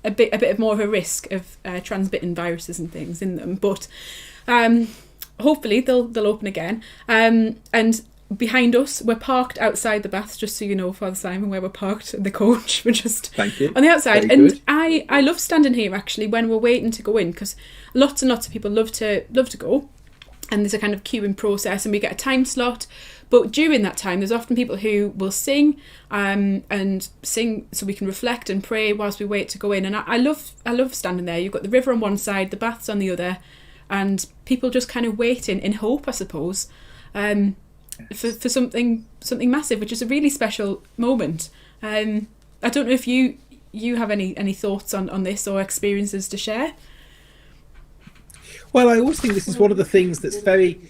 a bit of more of a risk of transmitting viruses and things in them, but hopefully they'll open again. And behind us, we're parked outside the baths, just so you know, Father Simon, where we're parked in the coach. We're just on the outside. Very good. I love standing here actually when we're waiting to go in, because lots and lots of people love to go, and there's a kind of queuing process, and we get a time slot. But during that time, there's often people who will sing, and sing so we can reflect and pray whilst we wait to go in. And I love standing there. You've got the river on one side, the baths on the other, and people just kind of waiting in hope, I suppose. for something massive, which is a really special moment. I don't know if you have any thoughts on this or experiences to share. Well, I always think this is one of the things that's very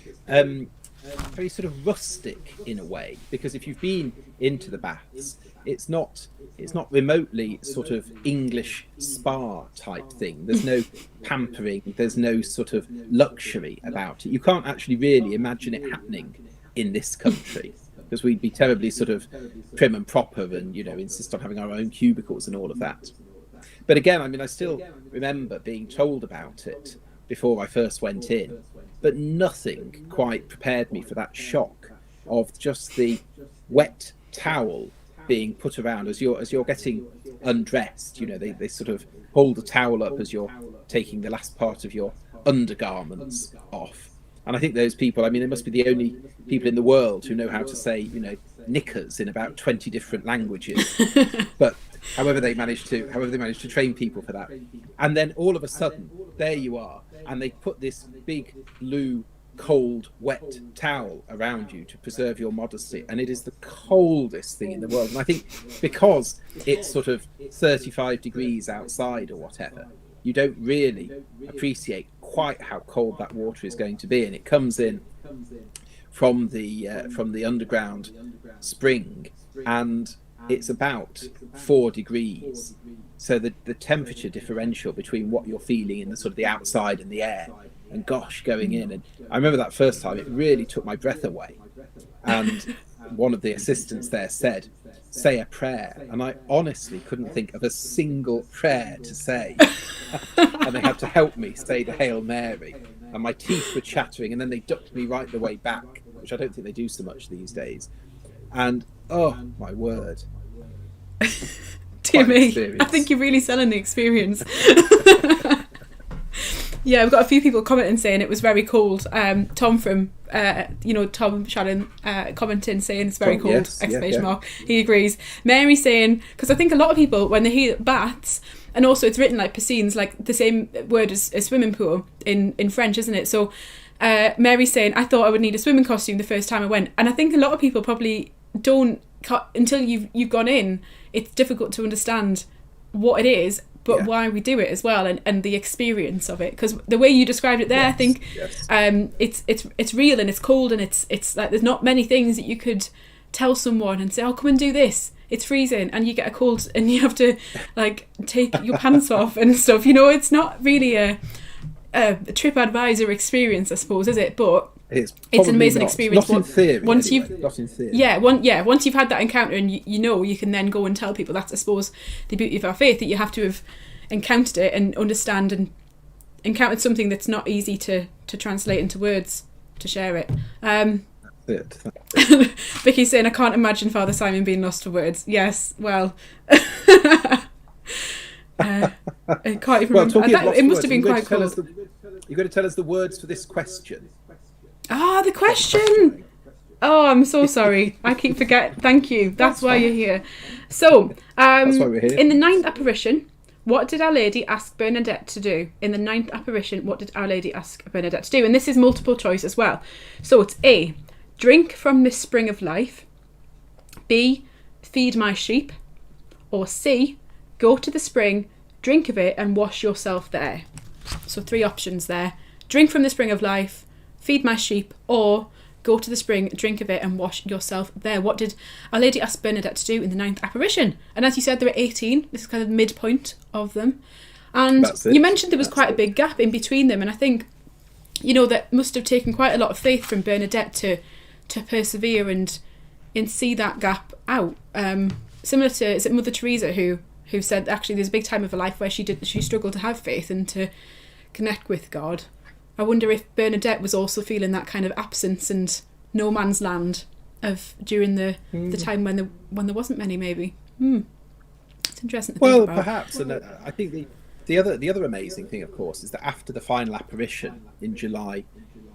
sort of rustic in a way, because if you've been into the baths, it's not remotely sort of English spa type thing. There's no pampering, there's no sort of luxury about it. You can't actually really imagine it happening in this country, because we'd be terribly sort of prim and proper and, insist on having our own cubicles and all of that. But again, I mean, I still remember being told about it before I first went in, but nothing quite prepared me for that shock of just the wet towel being put around as you're getting undressed. They sort of hold the towel up as you're taking the last part of your undergarments off. And I think those people, I mean, they must be the only people in the world who know how to say, knickers in about 20 different languages. But however they manage to train people for that. And then all of a sudden, there you are, and they put this big blue cold wet towel around you to preserve your modesty, and it is the coldest thing in the world. And I think because it's sort of 35 degrees outside or whatever, you don't really appreciate quite how cold that water is going to be, and it comes in from the underground spring, and it's about 4 degrees. So the temperature differential between what you're feeling in the sort of the outside and the air, and gosh, going in. And I remember that first time, it really took my breath away. And one of the assistants there said, "Say a prayer." And I honestly couldn't think of a single prayer to say. And they had to help me say the Hail Mary. And my teeth were chattering, and then they ducked me right the way back, which I don't think they do so much these days. And oh my word. Dear me, I think you're really selling the experience. Yeah, we've got a few people commenting saying it was very cold. Tom from, Tom Shannon commenting saying it's very cold, yes, exclamation mark. He agrees. Mary saying, because I think a lot of people, when they hear baths, and also it's written like piscines, like the same word as a swimming pool in French, isn't it? So Mary's saying, I thought I would need a swimming costume the first time I went. And I think a lot of people probably don't, until you've gone in, it's difficult to understand what it is, but why we do it as well, and the experience of it. Because the way you described it there, I think it's real, and it's cold, and it's like there's not many things that you could tell someone and say, oh, come and do this. It's freezing, and you get a cold, and you have to like take your pants off and stuff. It's not really a TripAdvisor experience, I suppose, is it? But it's an amazing experience. Not in theory. Once anyway. Not in theory. Once you've had that encounter, and you can then go and tell people. That's, I suppose, the beauty of our faith, that you have to have encountered it and understand and encountered something that's not easy to translate into words to share it. Vicky's saying, I can't imagine Father Simon being lost for words. Yes, well, I can't even remember. It must have been quite cold. You've got to tell us the words for this question. The question. Oh, I'm so sorry. I keep forgetting. Thank you. That's why you're here. So, that's why we're here. In the 9th apparition, what did Our Lady ask Bernadette to do? In the 9th apparition, what did Our Lady ask Bernadette to do? And this is multiple choice as well. So it's A, drink from this spring of life. B, feed my sheep. Or C, go to the spring, drink of it, and wash yourself there. So 3 options there. Drink from the spring of life, feed my sheep, or go to the spring, drink of it, and wash yourself there. What did Our Lady ask Bernadette to do in the 9th apparition? And as you said, there are 18. This is kind of the midpoint of them. And you mentioned there was quite a big gap in between them. And I think, that must have taken quite a lot of faith from Bernadette to persevere and see that gap out. Similar to, is it Mother Teresa who said actually there's a big time of her life where she struggled to have faith and to connect with God. I wonder if Bernadette was also feeling that kind of absence and no man's land during the time when there wasn't many, maybe. It's interesting to think about. Well, perhaps, and I think the other amazing thing, of course, is that after the final apparition in July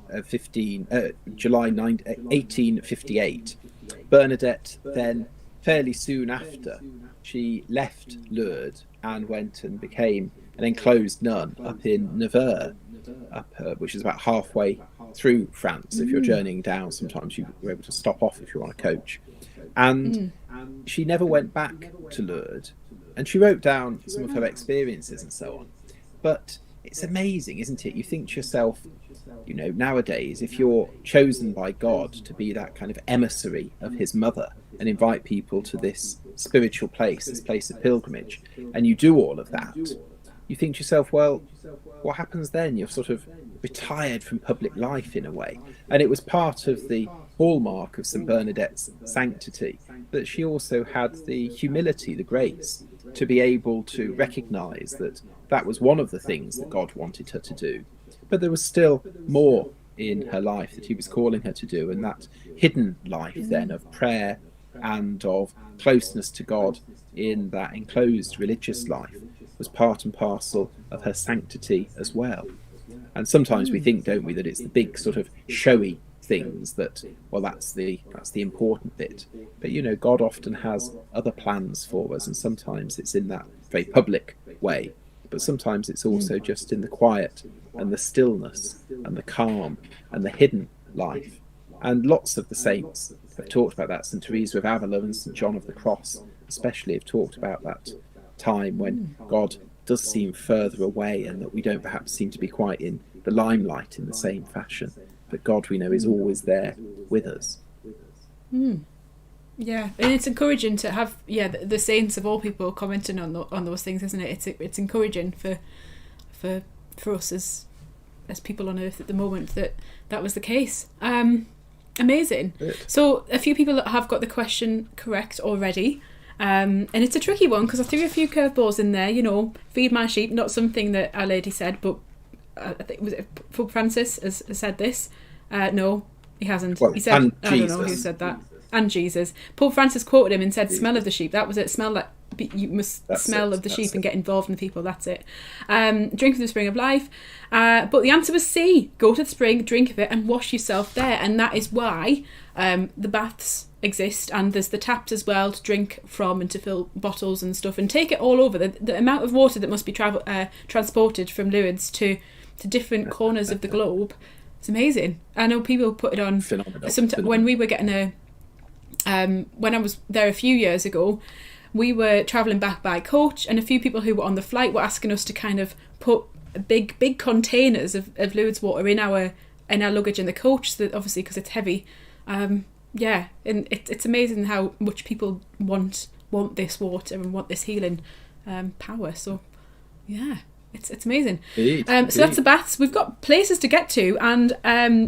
1858, Bernadette then, fairly soon after, she left Lourdes and went and became an enclosed nun up in Nevers, which is about halfway through France. If you're journeying down, sometimes you were able to stop off if you're on a coach. And she never went back to Lourdes, and she wrote down some of her experiences and so on. But it's amazing, isn't it? You think to yourself, you know, nowadays, if you're chosen by God to be that kind of emissary of his mother and invite people to this spiritual place, this place of pilgrimage, and you do all of that, you think to yourself, well, what happens then? You're sort of retired from public life in a way. And it was part of the hallmark of St Bernadette's sanctity that she also had the humility, the grace, to be able to recognise that that was one of the things that God wanted her to do. But there was still more in her life that he was calling her to do, and that hidden life then of prayer and of closeness to God in that enclosed religious life was part and parcel of her sanctity as well. And sometimes we think, don't we, that it's the big sort of showy things that, well, that's the important bit. But, you know, God often has other plans for us, and sometimes it's in that very public way. But sometimes it's also just in the quiet and the stillness and the calm and the hidden life. And lots of the saints have talked about that. St Teresa of Avila and St John of the Cross especially have talked about that time when God does seem further away and that we don't perhaps seem to be quite in the limelight in the same fashion. But God, we know, is always there with us. Yeah, and it's encouraging to have the saints of all people commenting on those things, isn't it? It's encouraging for us as people on earth at the moment that was the case. Amazing. Good. So a few people have got the question correct already, and it's a tricky one because I threw a few curveballs in there. You know, feed my sheep, not something that Our Lady said, but I think was it Pope Francis has said this. No, he hasn't. Well, he said, and I don't Jesus. know who said that. And Jesus. Pope Francis quoted him and said, "Smell of the sheep." That was it. Smell that. You must smell of the sheep and get involved in the people. That's it. Drink from the spring of life. But the answer was C. Go to the spring, drink of it, and wash yourself there. And that is why the baths exist, and there's the taps as well to drink from and to fill bottles and stuff and take it all over. The amount of water that must be transported from Lourdes to different corners of the globe, it's amazing. I know people put it on. Phenomenal. When we were getting when I was there a few years ago, we were travelling back by coach, and a few people who were on the flight were asking us to kind of put big containers of Lourdes water in our luggage in the coach, so that obviously because it's heavy. And it's amazing how much people want this water and want this healing power. So yeah, it's amazing. Indeed. So that's the baths. We've got places to get to, and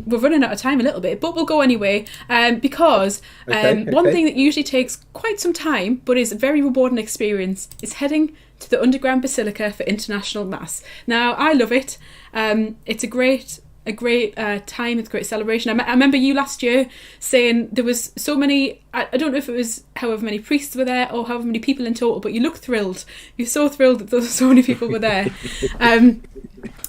we're running out of time a little bit, but we'll go anyway, because one thing that usually takes quite some time but is a very rewarding experience is heading to the underground basilica for international mass. Now, I love it. It's a great time. It's a great celebration. I remember you last year saying there was so many, I don't know if it was however many priests were there or however many people in total, but you looked thrilled. You're so thrilled that there so many people were there. And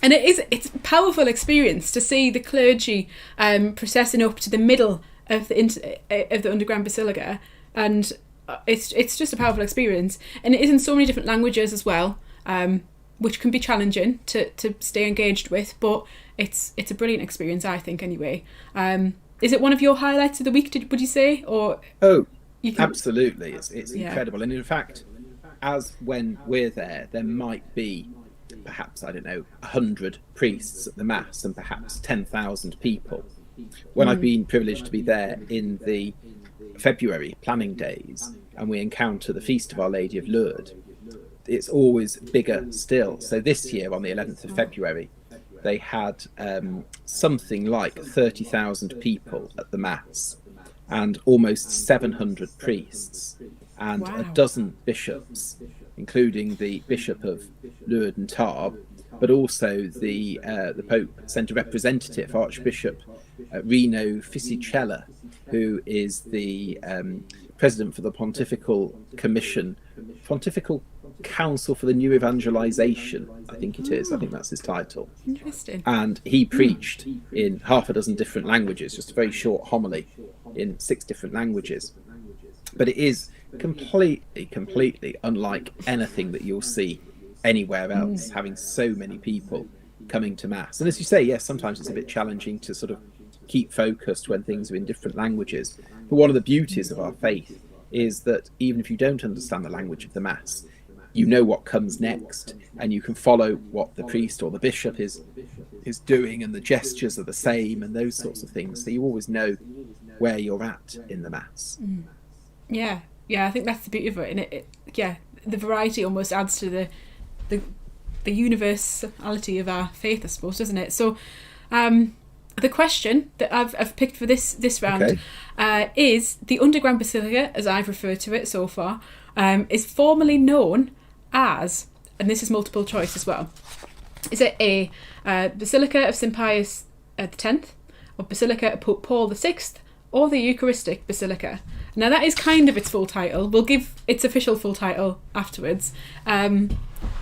it's a powerful experience to see the clergy processing up to the middle of the underground basilica, and it's just a powerful experience, and it is in so many different languages as well, which can be challenging to stay engaged with, but it's a brilliant experience, I think, anyway. Is it one of your highlights of the week, would you say? Or absolutely. It's incredible. And in fact, as when we're there might be perhaps, 100 priests at the Mass and perhaps 10,000 people. When I've been privileged to be there in the February planning days and we encounter the Feast of Our Lady of Lourdes, it's always bigger still. So this year on the 11th of February, they had something like 30,000 people at the Mass and almost 700 priests and a dozen bishops, including the Bishop of Lourdes and Tarbes, but also the Pope sent a representative, Archbishop Rino Fisichella, who is the president for the Pontifical Council for the New Evangelization, I think it is. I think that's his title. Interesting. And he preached in half a dozen different languages, just a very short homily in 6 different languages. But it is completely unlike anything that you'll see anywhere else, having so many people coming to Mass. And as you say, yes, sometimes it's a bit challenging to sort of keep focused when things are in different languages. But one of the beauties of our faith is that even if you don't understand the language of the Mass, you know what comes next, and you can follow what the priest or the bishop is doing, and the gestures are the same, and those sorts of things. So you always know where you're at in the Mass. Yeah, I think that's the beauty of it. And the variety almost adds to the universality of our faith, I suppose, doesn't it? So the question that I've picked for this round is the underground basilica, as I've referred to it so far, is formally known as, and this is multiple choice as well, is it A, Basilica of St Pius X, or Basilica of Pope Paul VI, or the Eucharistic Basilica? Now that is kind of its full title. We'll give its official full title afterwards.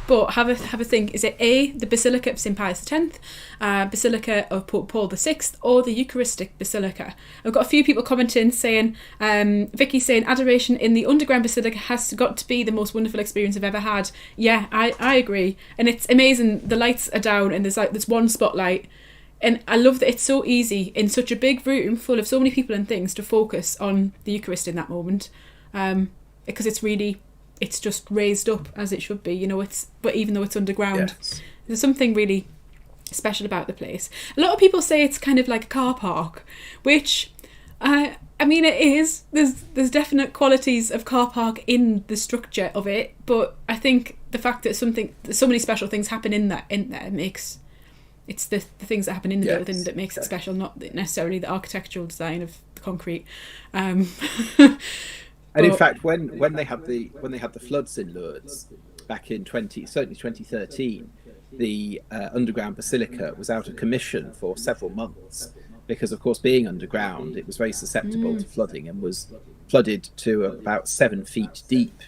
But have a think. Is it A, the Basilica of St Pius X, Basilica of Pope Paul VI, or the Eucharistic Basilica? I've got a few people commenting saying, Vicky saying, adoration in the underground basilica has got to be the most wonderful experience I've ever had. Yeah, I agree. And it's amazing. The lights are down and there's one spotlight. And I love that it's so easy in such a big room full of so many people and things to focus on the Eucharist in that moment, because it's just raised up as it should be, but even though it's underground, there's something really special about the place. A lot of people say it's kind of like a car park, which I mean it is. There's definite qualities of car park in the structure of it, but I think the fact that so many special things happen in there makes. It's the things that happen in the building that makes it special, not necessarily the architectural design of the concrete. And in fact, when they had the floods in Lourdes back in 2013, the underground basilica was out of commission for several months because, of course, being underground, it was very susceptible to flooding and was flooded to about 7 feet deep.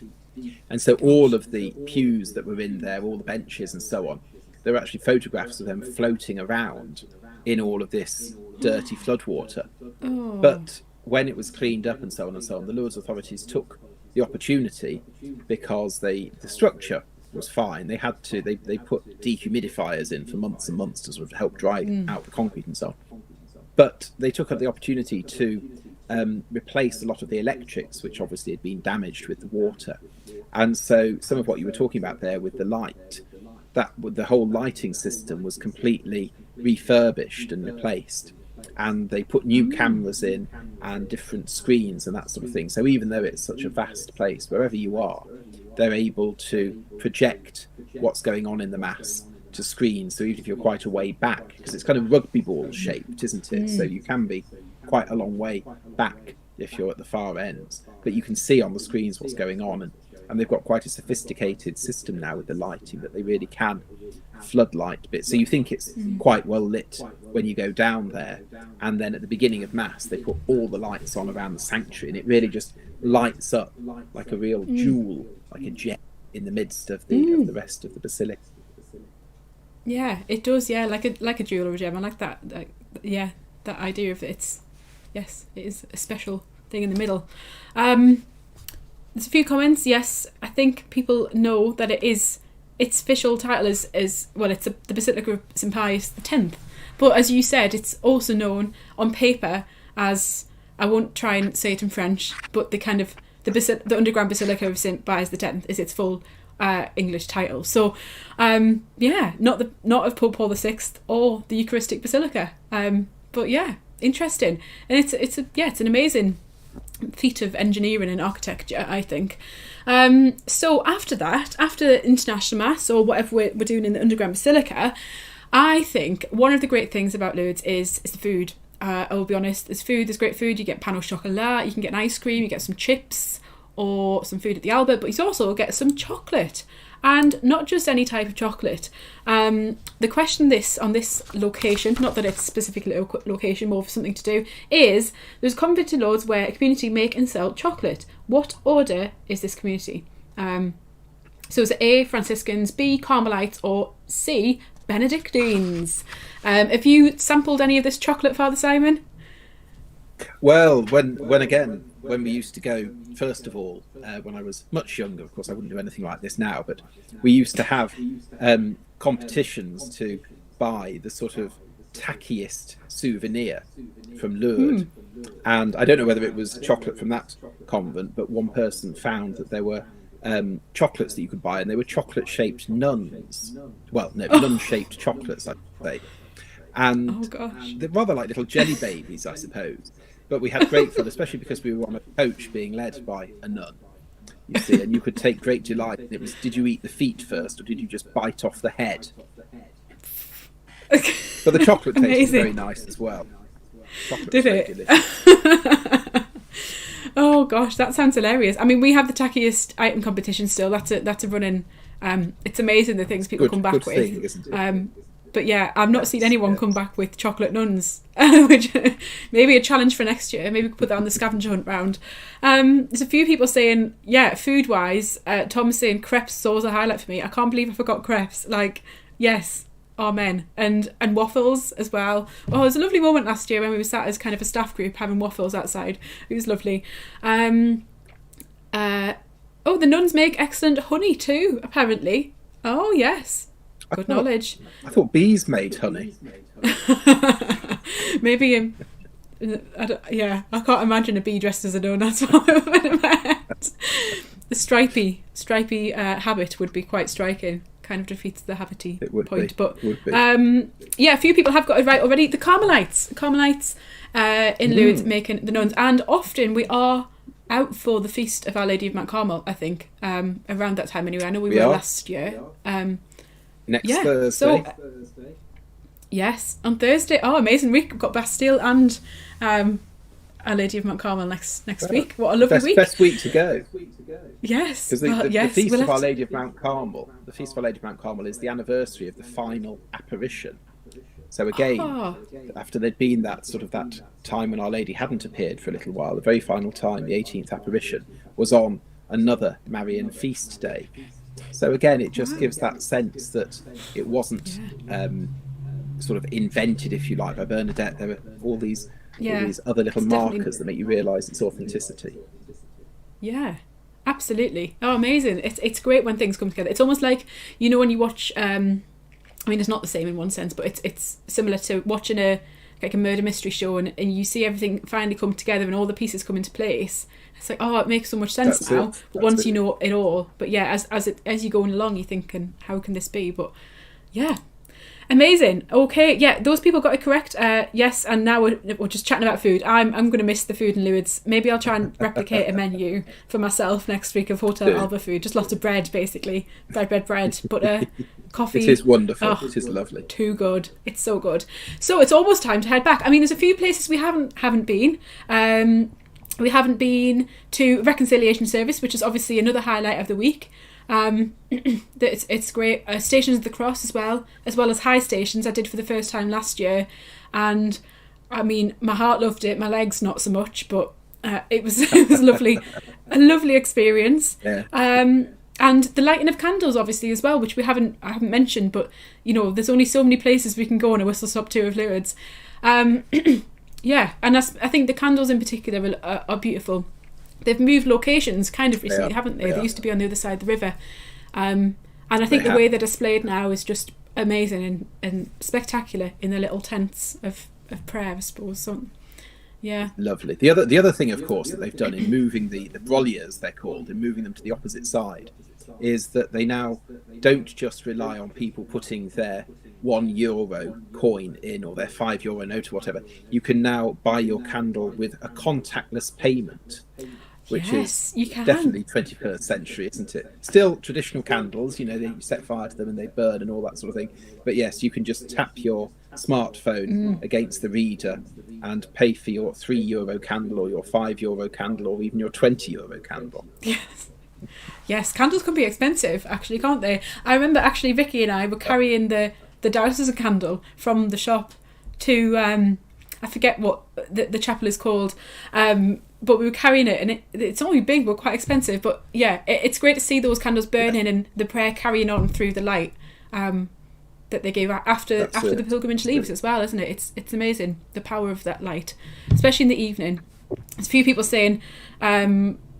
And so all of the pews that were in there, all the benches and so on, there were actually photographs of them floating around in all of this dirty floodwater. But when it was cleaned up and so on, the Lourdes authorities took the opportunity, because the structure was fine. They put dehumidifiers in for months and months to sort of help dry out the concrete and so on. But they took up the opportunity to replace a lot of the electrics, which obviously had been damaged with the water. And so some of what you were talking about there with the light, the whole lighting system was completely refurbished and replaced, and they put new cameras in and different screens and that sort of thing. So even though it's such a vast place, wherever you are, they're able to project what's going on in the Mass to screens. So even if you're quite a way back, because it's kind of rugby ball shaped, isn't it? So you can be quite a long way back if you're at the far ends, but you can see on the screens what's going on. And they've got quite a sophisticated system now with the lighting that they really can floodlight bits. So you think it's quite well lit when you go down there. And then at the beginning of Mass, they put all the lights on around the sanctuary, and it really just lights up like a real jewel, like a gem in the midst of the rest of the basilica. Yeah, it does. Yeah, like a jewel or a gem. I like that. That idea of it is a special thing in the middle. There's a few comments. Yes, I think people know that its official title is well, it's the Basilica of St Pius X. But as you said, it's also known on paper as, I won't try and say it in French, but the underground Basilica of St Pius X is its full English title. So, not of Pope Paul VI or the Eucharistic Basilica. But yeah, interesting, and it's an amazing feat of engineering and architecture, I think. So after International Mass or whatever we're doing in the underground basilica, I think one of the great things about Lourdes is the food. I will be honest, there's great food. You get pain au chocolat, you can get an ice cream, you get some chips or some food at the Albert, but you also get some chocolate. And not just any type of chocolate. The question on this location, not that it's specifically a location, more for something to do, is there's a convent in Lourdes where a community make and sell chocolate. What order is this community? So is it A, Franciscans, B, Carmelites, or C, Benedictines? Have you sampled any of this chocolate, Father Simon? Well, when we used to go, first of all, when I was much younger, of course I wouldn't do anything like this now, but we used to have competitions to buy the sort of tackiest souvenir from Lourdes. And I don't know whether it was chocolate from that convent, but one person found that there were chocolates that you could buy, and they were chocolate-shaped nuns. Well, no, nun-shaped chocolates, I'd say. And they're rather like little jelly babies, I suppose. But we had great fun, especially because we were on a coach being led by a nun, you see, and you could take great delight. It was, did you eat the feet first, or did you just bite off the head? But the chocolate tasted very nice as well. Did it? Oh gosh, that sounds hilarious. I mean, we have the tackiest item competition still. That's a running. It's amazing the things people come back with. Thing, isn't it? But yeah, I've not seen anyone come back with chocolate nuns, which maybe a challenge for next year. Maybe we could put that on the scavenger hunt round. There's a few people saying, yeah, food-wise, Tom's saying crepes is always a highlight for me. I can't believe I forgot crepes. Like, yes, amen. And waffles as well. Oh, it was a lovely moment last year when we were sat as kind of a staff group having waffles outside. It was lovely. The nuns make excellent honey too, apparently. Oh, yes. Good knowledge. I thought bees made honey. Maybe, I can't imagine a bee dressed as a nun. That's what I would have meant. The stripy habit would be quite striking. Kind of defeats the habity point. But a few people have got it right already. The Carmelites in Lourdes making the nuns, and often we are out for the feast of Our Lady of Mount Carmel. I think around that time anyway. I know we were last year. Next Thursday. Yes, on Thursday. Oh, amazing week. We've got Bastille and Our Lady of Mount Carmel next week. What a lovely week. Best week to go. Yes. Because the Feast of Our Lady of Mount Carmel, the Feast of Our Lady of Mount Carmel is the anniversary of the final apparition. So again, after there'd been that time when Our Lady hadn't appeared for a little while, the very final time, the 18th apparition, was on another Marian feast day. So again, it just gives that sense that it wasn't sort of invented, if you like, by Bernadette. There were all these other little markers that make you realise its authenticity. Yeah, absolutely. Oh, amazing. It's great when things come together. It's almost like, you know, when you watch, I mean, it's not the same in one sense, but it's similar to watching a murder mystery show and you see everything finally come together and all the pieces come into place. It's like, oh, it makes so much sense now. But once you know it all, but yeah, as you're going along, you're thinking, how can this be? But yeah, amazing. Okay, yeah, those people got it correct. Yes, and now we're just chatting about food. I'm going to miss the food in Lourdes. Maybe I'll try and replicate a menu for myself next week of Hotel Alba food. Just lots of bread, basically. Bread, butter, coffee. It is wonderful. Oh, it is lovely. Too good. It's so good. So it's almost time to head back. I mean, there's a few places we haven't been. We haven't been to Reconciliation Service, which is obviously another highlight of the week. It's great. Stations of the Cross as well as High Stations. I did for the first time last year, and I mean, my heart loved it. My legs not so much, but it was lovely, a lovely experience. Yeah. And the lighting of candles, obviously, as well, which I haven't mentioned, but you know, there's only so many places we can go on a whistle-stop tour of Lourdes. Yeah, and I think the candles in particular are beautiful. They've moved locations kind of recently, haven't they? They used to be on the other side of the river. And I think the way they're displayed now is just amazing and spectacular in the little tents of prayer, I suppose. So, yeah. Lovely. The other thing, of course, that they've done in moving the broliers, they're called, in moving them to the opposite side, is that they now don't just rely on people putting their €1 coin in or their €5 note or whatever. You can now buy your candle with a contactless payment, which is definitely 21st century, isn't it? Still traditional candles, you know, you set fire to them and they burn and all that sort of thing. But yes, you can just tap your smartphone against the reader and pay for your €3 candle or your €5 candle or even your €20 candle. Yes, candles can be expensive, actually, can't they? I remember actually Vicky and I were carrying the diocesan candle from the shop to I forget what the chapel is called, but we were carrying it, and it's only big but quite expensive. But yeah, it's great to see those candles burning and the prayer carrying on through the light that they gave after the pilgrimage leaves as well, isn't it? It's amazing, the power of that light, especially in the evening. There's a few people saying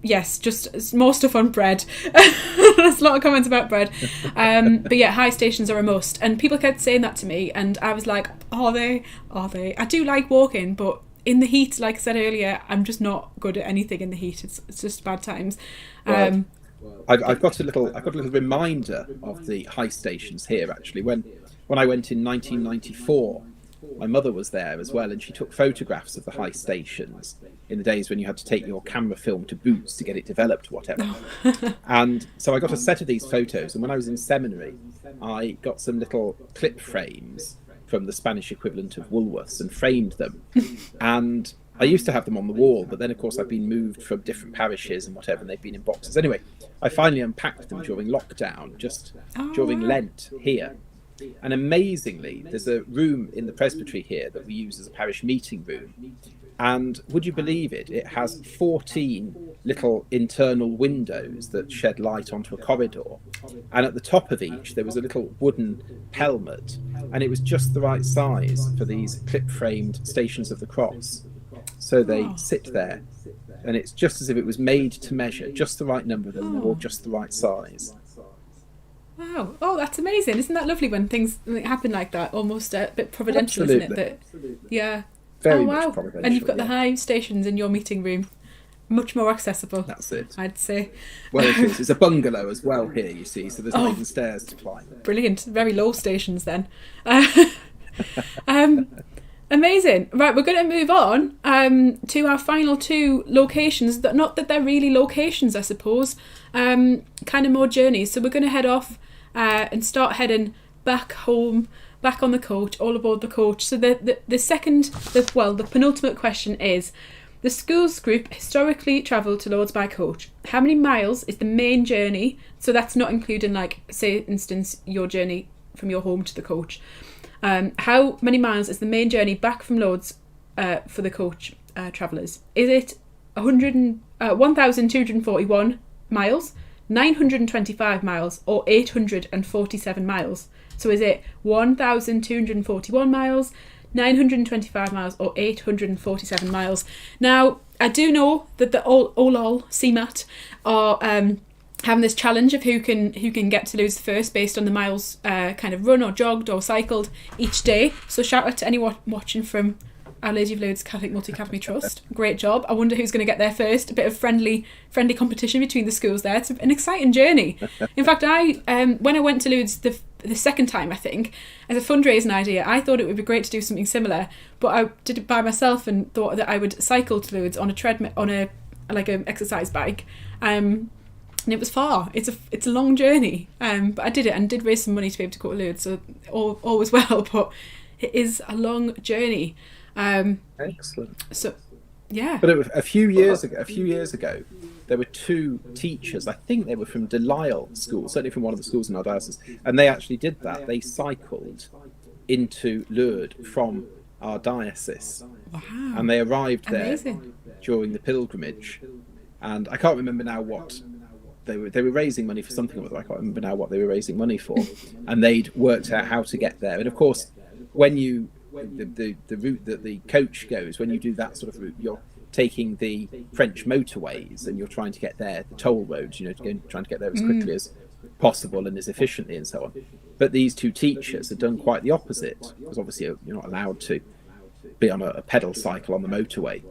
yes, just more stuff on bread. There's a lot of comments about bread. But yeah, high stations are a must. And people kept saying that to me, and I was like, are they? Are they? I do like walking, but in the heat, like I said earlier, I'm just not good at anything in the heat. It's just bad times. I've got a little reminder of the high stations here, actually. When I went in 1994, my mother was there as well, and she took photographs of the high stations in the days when you had to take your camera film to Boots to get it developed or whatever. And so I got a set of these photos, and when I was in seminary, I got some little clip frames from the Spanish equivalent of Woolworths and framed them. And I used to have them on the wall, but then of course I've been moved from different parishes and whatever, and they've been in boxes. Anyway, I finally unpacked them during lockdown, just during Lent here. And amazingly, there's a room in the presbytery here that we use as a parish meeting room. And would you believe it? It has 14 little internal windows that shed light onto a corridor. And at the top of each, there was a little wooden pelmet. And it was just the right size for these clip-framed Stations of the Cross. So they sit there, and it's just as if it was made to measure, just the right number of them, they're all just the right size. Wow. Oh, that's amazing. Isn't that lovely when things happen like that? Almost a bit providential, Absolutely. isn't it? Yeah. Very much providential. And you've got the high stations in your meeting room. Much more accessible. That's it. I'd say. Well, it is. It's a bungalow as well here, you see, so there's not even stairs to climb. Brilliant. Very low stations then. Amazing. Right, we're going to move on to our final two locations. Not that they're really locations, I suppose. Kind of more journeys. So we're going to head off and start heading back home, back on the coach, all aboard the coach. So the penultimate question is, the schools group historically travelled to Lourdes by coach. How many miles is the main journey? So that's not including, like, say, instance, your journey from your home to the coach. How many miles is the main journey back from Lourdes for the coach travellers? Is it 1,241 miles, 925 miles, or 847 miles? So is it 1,241 miles, 925 miles, or 847 miles? Now, I do know that the Olol CMAT are having this challenge of who can get to Lourdes first based on the miles kind of run or jogged or cycled each day. So shout out to anyone watching from Our Lady of Lourdes Catholic Multi-Academy Trust. Great job. I wonder who's going to get there first. A bit of friendly competition between the schools there. It's an exciting journey. In fact, I when I went to Lourdes the second time, I think, as a fundraising idea, I thought it would be great to do something similar, but I did it by myself and thought that I would cycle to Lourdes on a treadmill, on a exercise bike. And it was far. It's a long journey. But I did it and did raise some money to be able to go to Lourdes, so all was well. But it is a long journey. Excellent. So, yeah. But a few years ago, there were two teachers. I think they were from Delisle School, certainly from one of the schools in our diocese, and they actually did that. They cycled into Lourdes from our diocese. Wow. And they arrived there Amazing. during the pilgrimage. And I can't remember now what they were raising money for something or other. I can't remember now what they were raising money for. And they'd worked out how to get there. And of course, when you the route that the coach goes, when you do that sort of route, you're taking the French motorways and you're trying to get there, the toll roads, trying to get there as quickly as possible and as efficiently and so on. But these two teachers had done quite the opposite, because obviously you're not allowed to be on a pedal cycle on the motorway.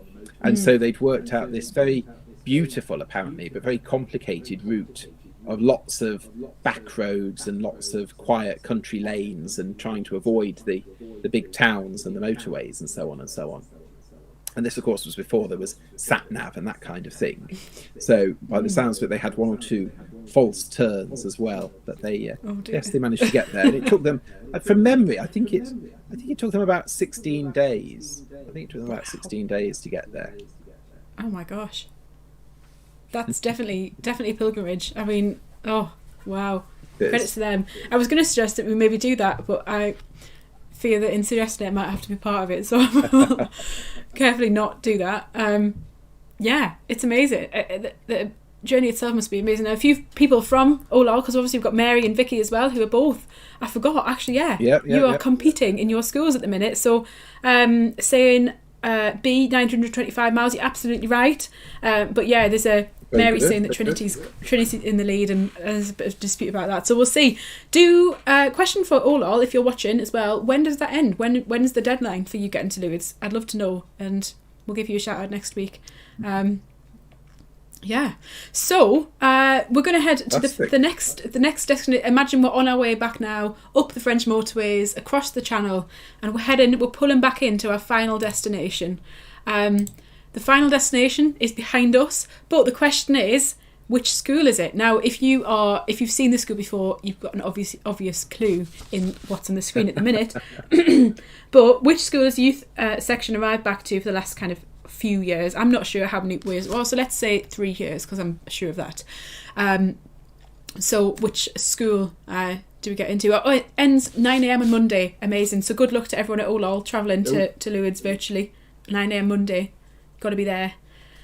And so they'd worked out this very beautiful, apparently, but very complicated route of lots of back roads and lots of quiet country lanes, and trying to avoid the big towns and the motorways and so on and so on. And this, of course, was before there was sat-nav and that kind of thing. So by the sounds of it, they had one or two false turns as well, but they they managed to get there. And it took them, from memory, I think it took them about 16 days. I think it took them about 16 days to get there. Oh my gosh. That's definitely a pilgrimage. I mean, oh, wow. Credits to them. I was going to suggest that we maybe do that, but I fear that in suggesting it might have to be part of it, so I'll carefully not do that. Yeah, it's amazing. The journey itself must be amazing. Now, a few people from Olol, because obviously we've got Mary and Vicky as well, who are both, I forgot, actually, you are competing in your schools at the minute. So saying B, 925 miles, you're absolutely right. But yeah, there's a Mary's saying that Trinity's in the lead, and there's a bit of dispute about that. So we'll see. Question for all, if you're watching as well, when does that end? When is the deadline for you getting to Lourdes? I'd love to know, and we'll give you a shout out next week. So we're going to head to the next destination. Imagine we're on our way back now, up the French motorways, across the Channel, and we're pulling back into our final destination. The final destination is behind us, but the question is, which school is it? Now, if you've seen the school before, you've got an obvious clue in what's on the screen at the minute. But which school has the youth section arrived back to for the last kind of few years? I'm not sure how many years. Well, so let's say 3 years, because I'm sure of that. So which school do we get into? Oh, it ends 9 a.m. on Monday. Amazing. So good luck to everyone at Olol travelling to Lourdes virtually. 9 a.m. Monday. Got to be there.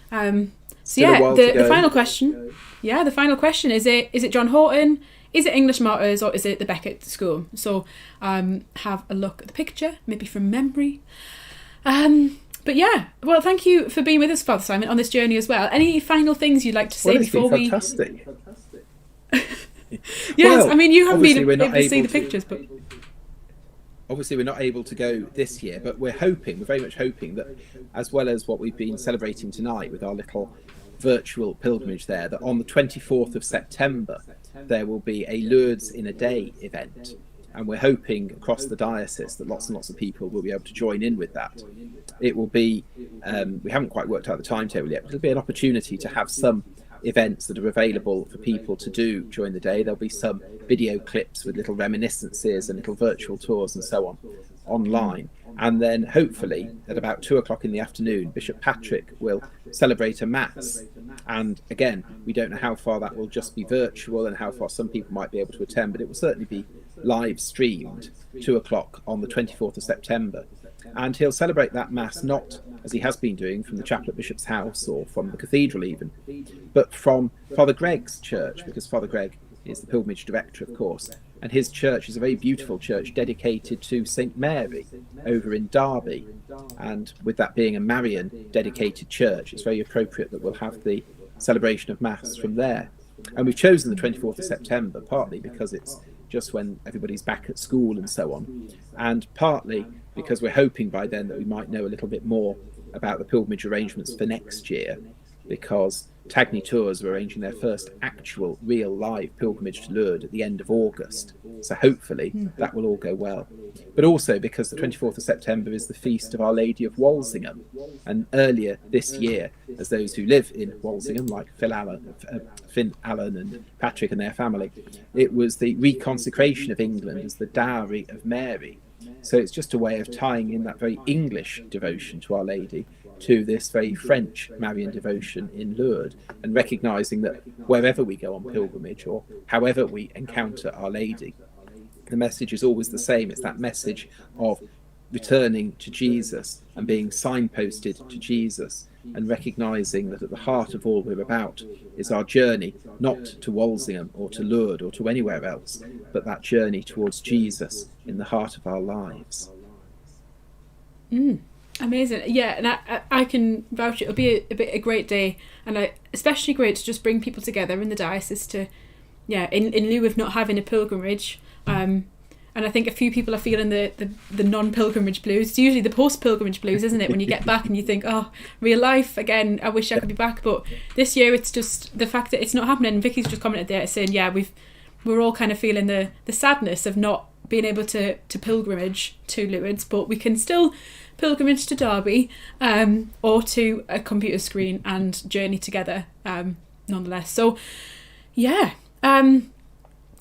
The final question. Yeah, the final question is it John Horton? Is it English Martyrs, or is it the Beckett School? So have a look at the picture, maybe from memory. But yeah, well, thank you for being with us, Father Simon, on this journey as well. Any final things you'd like to say before we? Fantastic. Yes, I mean, you haven't been able to see the pictures, but. Obviously, we're not able to go this year, but we're very much hoping that, as well as what we've been celebrating tonight with our little virtual pilgrimage there, that on the 24th of September, there will be a Lourdes in a Day event. And we're hoping across the diocese that lots and lots of people will be able to join in with that. It will be, we haven't quite worked out the timetable yet, but it'll be an opportunity to have some events that are available for people to do during the day. There'll be some video clips with little reminiscences and little virtual tours and so on online. And then hopefully at about 2:00 in the afternoon, Bishop Patrick will celebrate a Mass. And again, we don't know how far that will just be virtual and how far some people might be able to attend, but it will certainly be live streamed 2:00 on the 24th of September. And he'll celebrate that Mass not as he has been doing from the chapel at Bishop's house or from the cathedral even, but from Father Greg's church, because Father Greg is the pilgrimage director, of course, and his church is a very beautiful church dedicated to St Mary over in Derby. And with that being a Marian dedicated church, it's very appropriate that we'll have the celebration of Mass from there. And we've chosen the 24th of September partly because it's just when everybody's back at school and so on, and partly because we're hoping by then that we might know a little bit more about the pilgrimage arrangements for next year, because Tagny Tours are arranging their first actual real live pilgrimage to Lourdes at the end of August, so hopefully that will all go well. But also because the 24th of September is the feast of Our Lady of Walsingham, and earlier this year, as those who live in Walsingham, like Finn Allen and Patrick and their family, it was the reconsecration of England as the dowry of Mary. So it's just a way of tying in that very English devotion to Our Lady to this very French Marian devotion in Lourdes, and recognising that wherever we go on pilgrimage or however we encounter Our Lady, the message is always the same. It's that message of returning to Jesus and being signposted to Jesus, and recognising that at the heart of all we're about is our journey, not to Walsingham or to Lourdes or to anywhere else, but that journey towards Jesus in the heart of our lives. Amazing. Yeah, and I can vouch it'll be a great day, and especially great to just bring people together in the diocese to, in lieu of not having a pilgrimage. And I think a few people are feeling the non-pilgrimage blues. It's usually the post-pilgrimage blues, isn't it? When you get back and you think, oh, real life again, I wish I could be back. But this year it's just the fact that it's not happening. And Vicky's just commented there saying, we're all kind of feeling the sadness of not being able to pilgrimage to Lourdes, but we can still pilgrimage to Derby or to a computer screen and journey together nonetheless. So,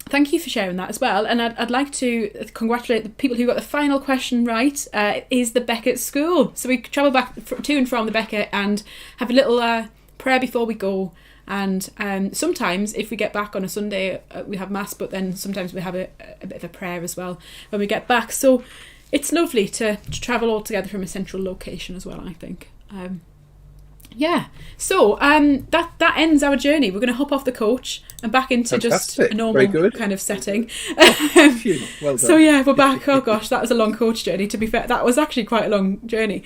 thank you for sharing that as well. And I'd like to congratulate the people who got the final question right. Is the Beckett School. So we travel back to and from the Beckett and have a little prayer before we go. And sometimes if we get back on a Sunday, we have Mass, but then sometimes we have a bit of a prayer as well when we get back. So it's lovely to travel all together from a central location as well, I think. So that ends our journey. We're going to hop off the coach and back into Fantastic. Just a normal kind of setting. Well done. So we're back. Oh gosh, that was a long coach journey. To be fair, that was actually quite a long journey.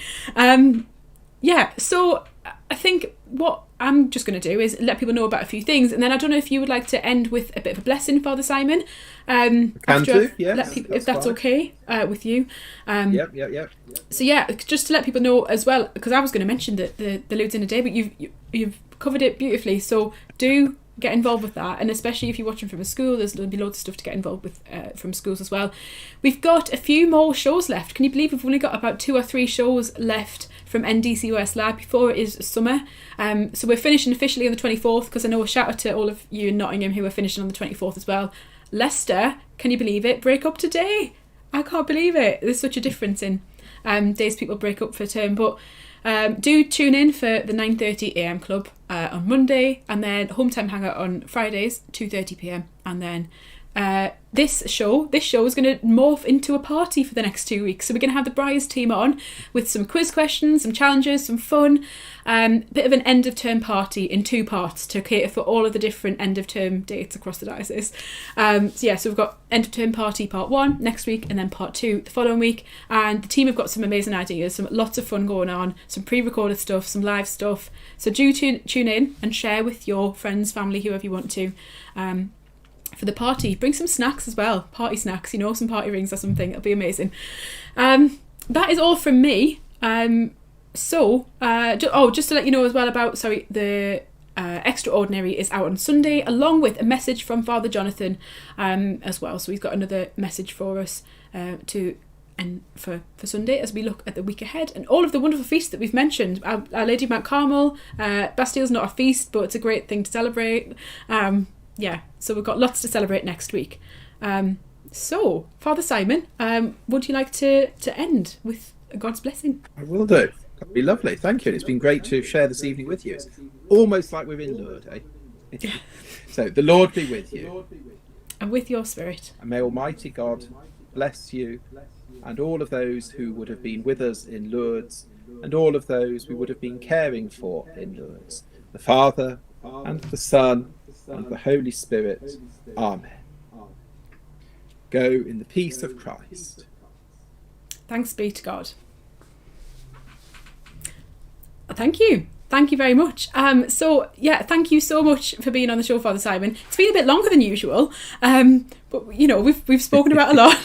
yeah, so I think what I'm just going to do is let people know about a few things, and then I don't know if you would like to end with a bit of a blessing, Father Simon. If that's okay with you. Yep. So yeah, just to let people know as well, because I was going to mention the Lourdes in a day, but you've covered it beautifully. So do get involved with that, and especially if you're watching from a school, there'll be loads of stuff to get involved with from schools as well. We've got a few more shows left. Can you believe we've only got about 2 or 3 shows left from NDCOS Lab before it is summer? So we're finishing officially on the 24th, because I know a shout out to all of you in Nottingham who are finishing on the 24th as well. Leicester, can you believe it? Break up today. I can't believe it. There's such a difference in days people break up for a term, but do tune in for the 9:30am club on Monday, and then home time hangout on Fridays 2:30pm, and then this show is going to morph into a party for the next 2 weeks. So we're going to have the Briars team on with some quiz questions, some challenges, some fun, bit of an end of term party in 2 parts to cater for all of the different end of term dates across the diocese. So we've got end of term party part 1 next week, and then part 2 the following week. And the team have got some amazing ideas, lots of fun going on, some pre-recorded stuff, some live stuff. So do tune in and share with your friends, family, whoever you want to. For the party, bring some snacks as well, party snacks, some party rings or something. It'll be amazing. That is all from me. Just to let you know as well about the Extraordinary is out on Sunday, along with a message from Father Jonathan as well. So he's got another message for us for Sunday as we look at the week ahead and all of the wonderful feasts that we've mentioned. Our Lady of Mount Carmel, Bastille's not a feast, but it's a great thing to celebrate. So we've got lots to celebrate next week. So, Father Simon, would you like to end with God's blessing? I will do. That'd be lovely. Thank you. It's been great to share this evening with you. It's almost like we're in Lourdes, eh? So, the Lord be with you. And with your spirit. And may Almighty God bless you and all of those who would have been with us in Lourdes, and all of those we would have been caring for in Lourdes. The Father and the Son and the Holy Spirit. Amen. Go in the peace of Christ. Thanks be to God. Thank you very much. Thank you so much for being on the show, Father Simon. It's been a bit longer than usual, but we've spoken about a lot.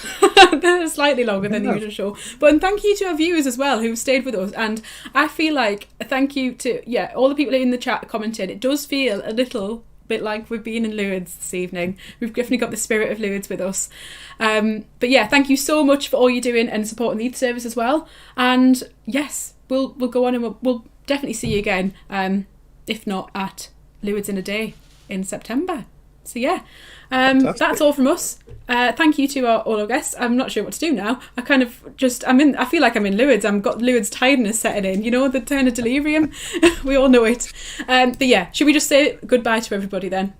Slightly longer than the usual show. But thank you to our viewers as well who've stayed with us. And I feel like thank you to all the people in the chat commented. It does feel a little bit like we've been in Lourdes this evening. We've definitely got the spirit of Lourdes with us. Thank you so much for all you're doing and supporting the youth service as well. And yes, we'll go on and we'll definitely see you again, if not at Lourdes in a Day in September. So that's all from us. Thank you to all our guests. I'm not sure what to do now. I feel like I'm in Lourdes. I've got Lourdes tiredness setting in, the turn of delirium. We all know it. Should we just say goodbye to everybody then?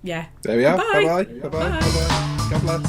Yeah. There we are. Bye. Bye-bye. Bye-bye. Bye-bye. God bless.